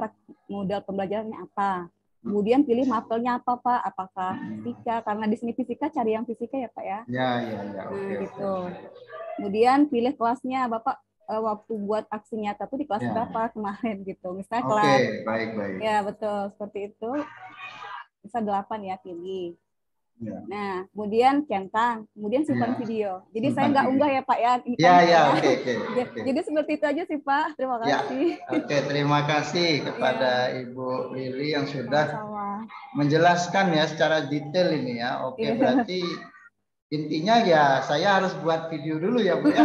F: modal pembelajarannya apa. Kemudian pilih mapelnya apa, Pak? Apakah fisika? Karena di sini fisika, cari yang fisika ya, Pak ya.
A: Ya, ya, ya.
F: Nah,
A: Oke,
F: gitu.
A: oke.
F: Kemudian pilih kelasnya, Bapak waktu buat aksi nyata tuh di kelas
A: Ya.
F: berapa kemarin gitu. Misalnya
A: Oke,
F: kelas,
A: baik, baik.
F: ya betul, seperti itu. Bisa 8 ya, pilih.
A: Ya.
F: Nah, kemudian centang, kemudian simpan
A: Ya.
F: video. Jadi
A: Simpan
F: saya nggak
A: video.
F: unggah ya Pak ya. Ini
A: Ya,
F: kan,
A: ya,
F: Pak,
A: oke, oke. Oke.
F: Jadi seperti itu aja sih Pak. Terima
A: Ya,
F: kasih.
A: oke. Terima kasih kepada
F: Ya.
A: Ibu Lili yang sudah
F: Sama-sama.
A: menjelaskan ya secara detail ini ya. Oke,
F: Iya.
A: berarti intinya ya saya harus buat video dulu ya, Bu ya.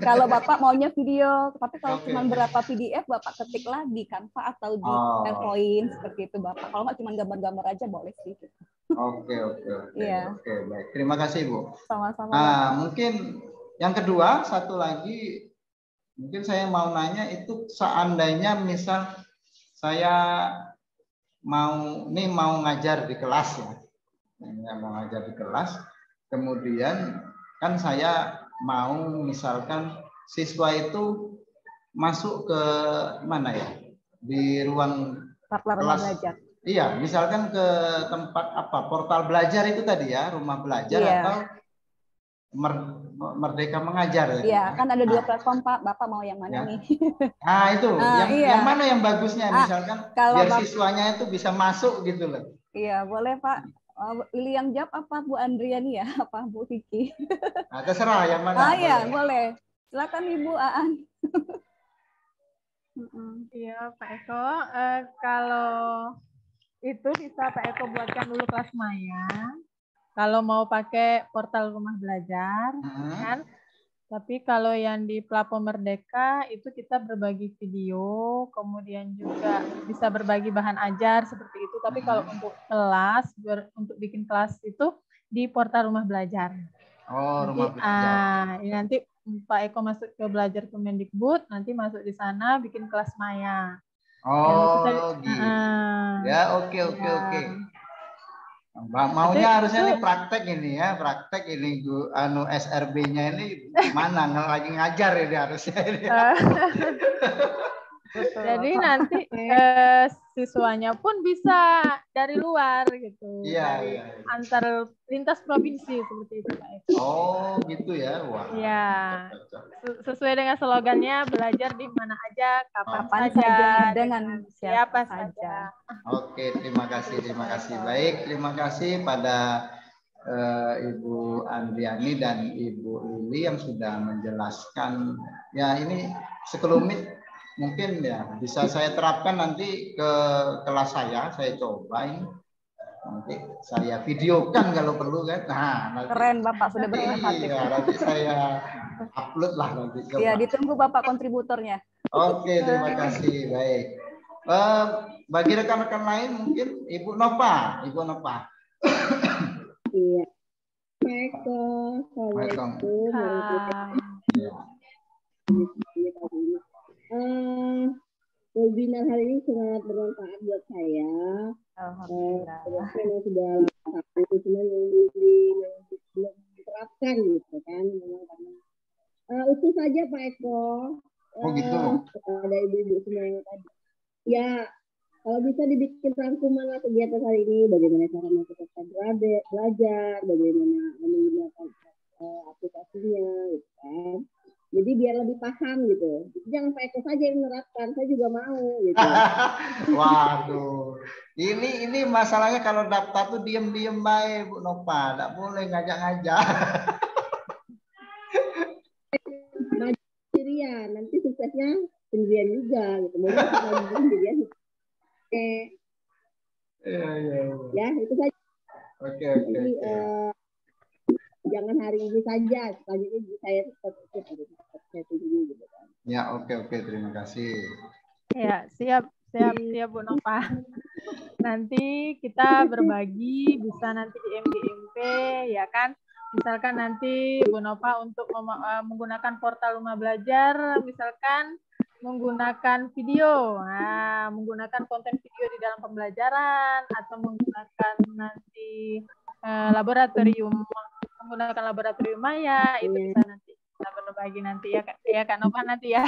F: Kalau Bapak maunya video, tapi kalau
A: Oke.
F: cuma berapa PDF Bapak ketik lah di Canva atau di PowerPoint seperti itu Bapak. Kalau nggak cuma gambar-gambar aja boleh sih.
A: Oke, oke, oke.
F: Iya.
A: Oke, baik. Terima kasih, Bu.
F: Sama-sama.
A: Nah,
F: Bapak.
A: mungkin yang kedua, satu lagi, mungkin saya mau nanya itu seandainya misal saya mau ngajar di kelas ya, mau ngajar di kelas, kemudian kan saya mau misalkan siswa itu masuk ke mana ya, di ruang
F: Rumah
A: kelas.
F: belajar.
A: Iya, misalkan ke tempat apa, portal belajar itu tadi ya, rumah belajar atau Merdeka Mengajar.
F: Iya, kan ada 2 platform Pak. Bapak mau yang mana nih?
A: Nah itu, yang mana yang bagusnya misalkan
F: kalau
A: biar siswanya itu bisa masuk gitu loh.
F: Iya, boleh Pak. Pilih yang jawab apa Bu Andriani ya, apa Bu Vicky?
A: Nah, terserah yang mana.
F: Iya, boleh. Silakan Ibu Aan.
B: Iya Pak Eko, kalau itu bisa Pak Eko buatkan dulu kelas maya. Kalau mau pakai portal rumah belajar, kan? Tapi kalau yang di platform Merdeka itu kita berbagi video, kemudian juga bisa berbagi bahan ajar seperti itu. Tapi kalau untuk kelas, untuk bikin kelas itu di portal rumah belajar.
A: Oh, rumah belajar.
B: Nanti Pak Eko masuk ke belajar Kemendikbud, nanti masuk di sana bikin kelas maya.
A: Oh, gitu. Ya, oke. Maunya harusnya ini praktek ini ya, praktek ini SRB-nya ini mana lagi ngajar ini harusnya ini.
B: Jadi nanti siswanya pun bisa dari luar gitu, dari antar lintas provinsi seperti itu Pak Eko.
A: Oh gitu ya, wah.
B: Ya, sesuai dengan slogannya belajar di mana aja, kapan saja,
F: dengan siapa saja.
A: Oke, terima kasih. Baik, terima kasih pada Ibu Andriani dan Ibu Lili yang sudah menjelaskan. Ya ini sekelumit mungkin ya bisa saya terapkan nanti ke kelas saya coba ini. Nanti saya videokan kalau perlu kan. Nah, nanti,
F: keren Bapak sudah berinovasi.
A: Iya, nanti saya upload lah nanti.
F: Iya, ditunggu Bapak kontributornya.
A: Oke, terima kasih. Baik. Bagi rekan-rekan lain mungkin Ibu Nova.
H: Iya. Assalamualaikum. webinar hari ini sangat bermanfaat buat saya.
F: Alhamdulillah.
H: Memang sudah tahu, cuman yang belum diterapkan gitu kan. Memang karena utuh saja Pak Eko.
A: Oh gitu.
H: Kepada ibu-ibu semua yang tadi. Ya, kalau bisa dibikin rangkuman lah kegiatan hari ini, bagaimana cara kita belajar, bagaimana menggunakan aplikasinya, gitu kan. Jadi biar lebih paham gitu. Jangan Pak Eko saja yang menerapkan, saya juga mau gitu.
A: Waduh, ini masalahnya kalau daftar tuh diem-diem baik Bu Nova, nggak boleh ngajak-ngajak.
H: Sendirian, nanti suksesnya sendirian juga gitu. Mau sendirian. Ya, itu saja.
A: Oke.
H: Jangan hari ini saja, selanjutnya saya tunggu gitu kan.
A: Ya, oke, terima kasih.
B: Ya, siap Bu Nova. Nanti kita berbagi, bisa nanti di MGMP, ya kan? Misalkan nanti Bu Nova untuk menggunakan portal Rumah Belajar, misalkan menggunakan video, nah, menggunakan konten video di dalam pembelajaran, atau menggunakan nanti menggunakan laboratorium maya, itu bisa nanti kita berbagi nanti ya Kak Nova nanti ya.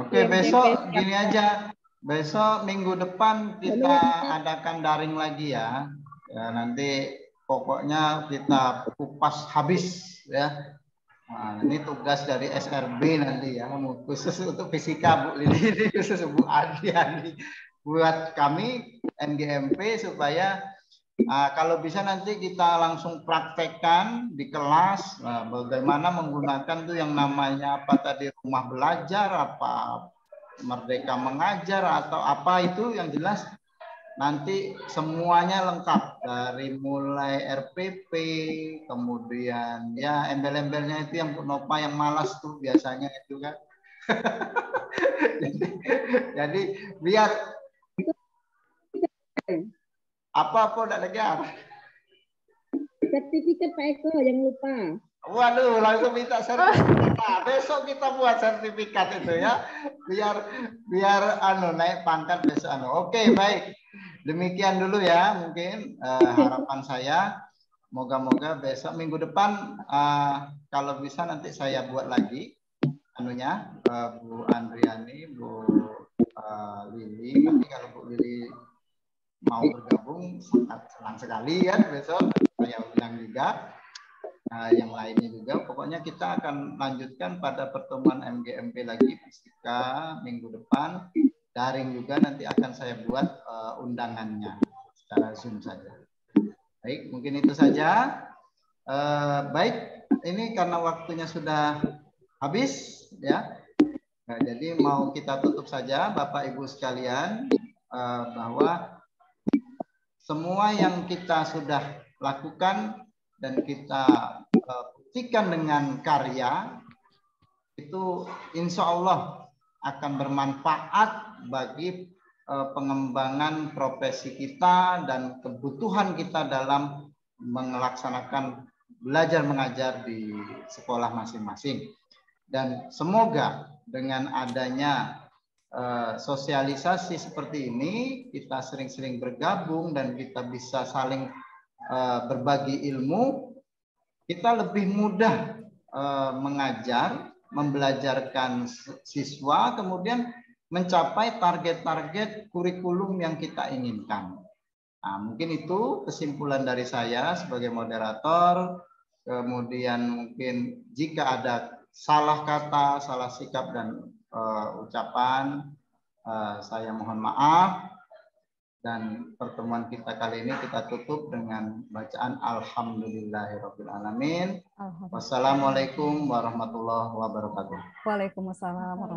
A: Oke, besok gini aja. Besok minggu depan kita adakan daring lagi ya. Ya nanti pokoknya kita kupas habis ya. Nah, ini tugas dari SRB nanti ya, khusus untuk fisika Bu Lili, khusus Bu Adiani buat kami MGMP supaya kalau bisa nanti kita langsung praktekkan di kelas bagaimana menggunakan tuh yang namanya apa tadi rumah belajar, apa Merdeka Mengajar atau apa itu yang jelas nanti semuanya lengkap dari mulai RPP kemudian ya embel-embelnya itu yang Bu Nova yang malas tuh biasanya itu kan. jadi biar apa udah dengar
H: sertifikat Pak Eko jangan lupa.
A: Waduh, langsung minta sertifikat. Nah, besok kita buat sertifikat itu ya. Biar naik pangkat besok Oke, baik. Demikian dulu ya mungkin harapan saya. Moga-moga besok minggu depan kalau bisa nanti saya buat lagi Bu Andriani, Bu Lili. Nanti kalau Bu Lili mau bergabung sangat senang sekali ya besok saya undang juga. Yang lainnya juga, pokoknya kita akan lanjutkan pada pertemuan MGMP lagi fisika minggu depan, daring juga nanti akan saya buat undangannya secara Zoom saja. Baik, mungkin itu saja. Baik, ini karena waktunya sudah habis ya. Nah, jadi mau kita tutup saja Bapak Ibu sekalian bahwa semua yang kita sudah lakukan dan kita buktikan dengan karya itu insya Allah akan bermanfaat bagi pengembangan profesi kita dan kebutuhan kita dalam melaksanakan belajar mengajar di sekolah masing-masing. Dan semoga dengan adanya sosialisasi seperti ini kita sering-sering bergabung dan kita bisa saling berbagi ilmu, kita lebih mudah mengajar, membelajarkan siswa, kemudian mencapai target-target kurikulum yang kita inginkan. Nah, mungkin itu kesimpulan dari saya sebagai moderator. Kemudian mungkin jika ada salah kata, salah sikap dan ucapan, saya mohon maaf. Dan pertemuan kita kali ini kita tutup dengan bacaan Alhamdulillahirabbil alamin. Wassalamualaikum warahmatullahi wabarakatuh.
F: Waalaikumsalam.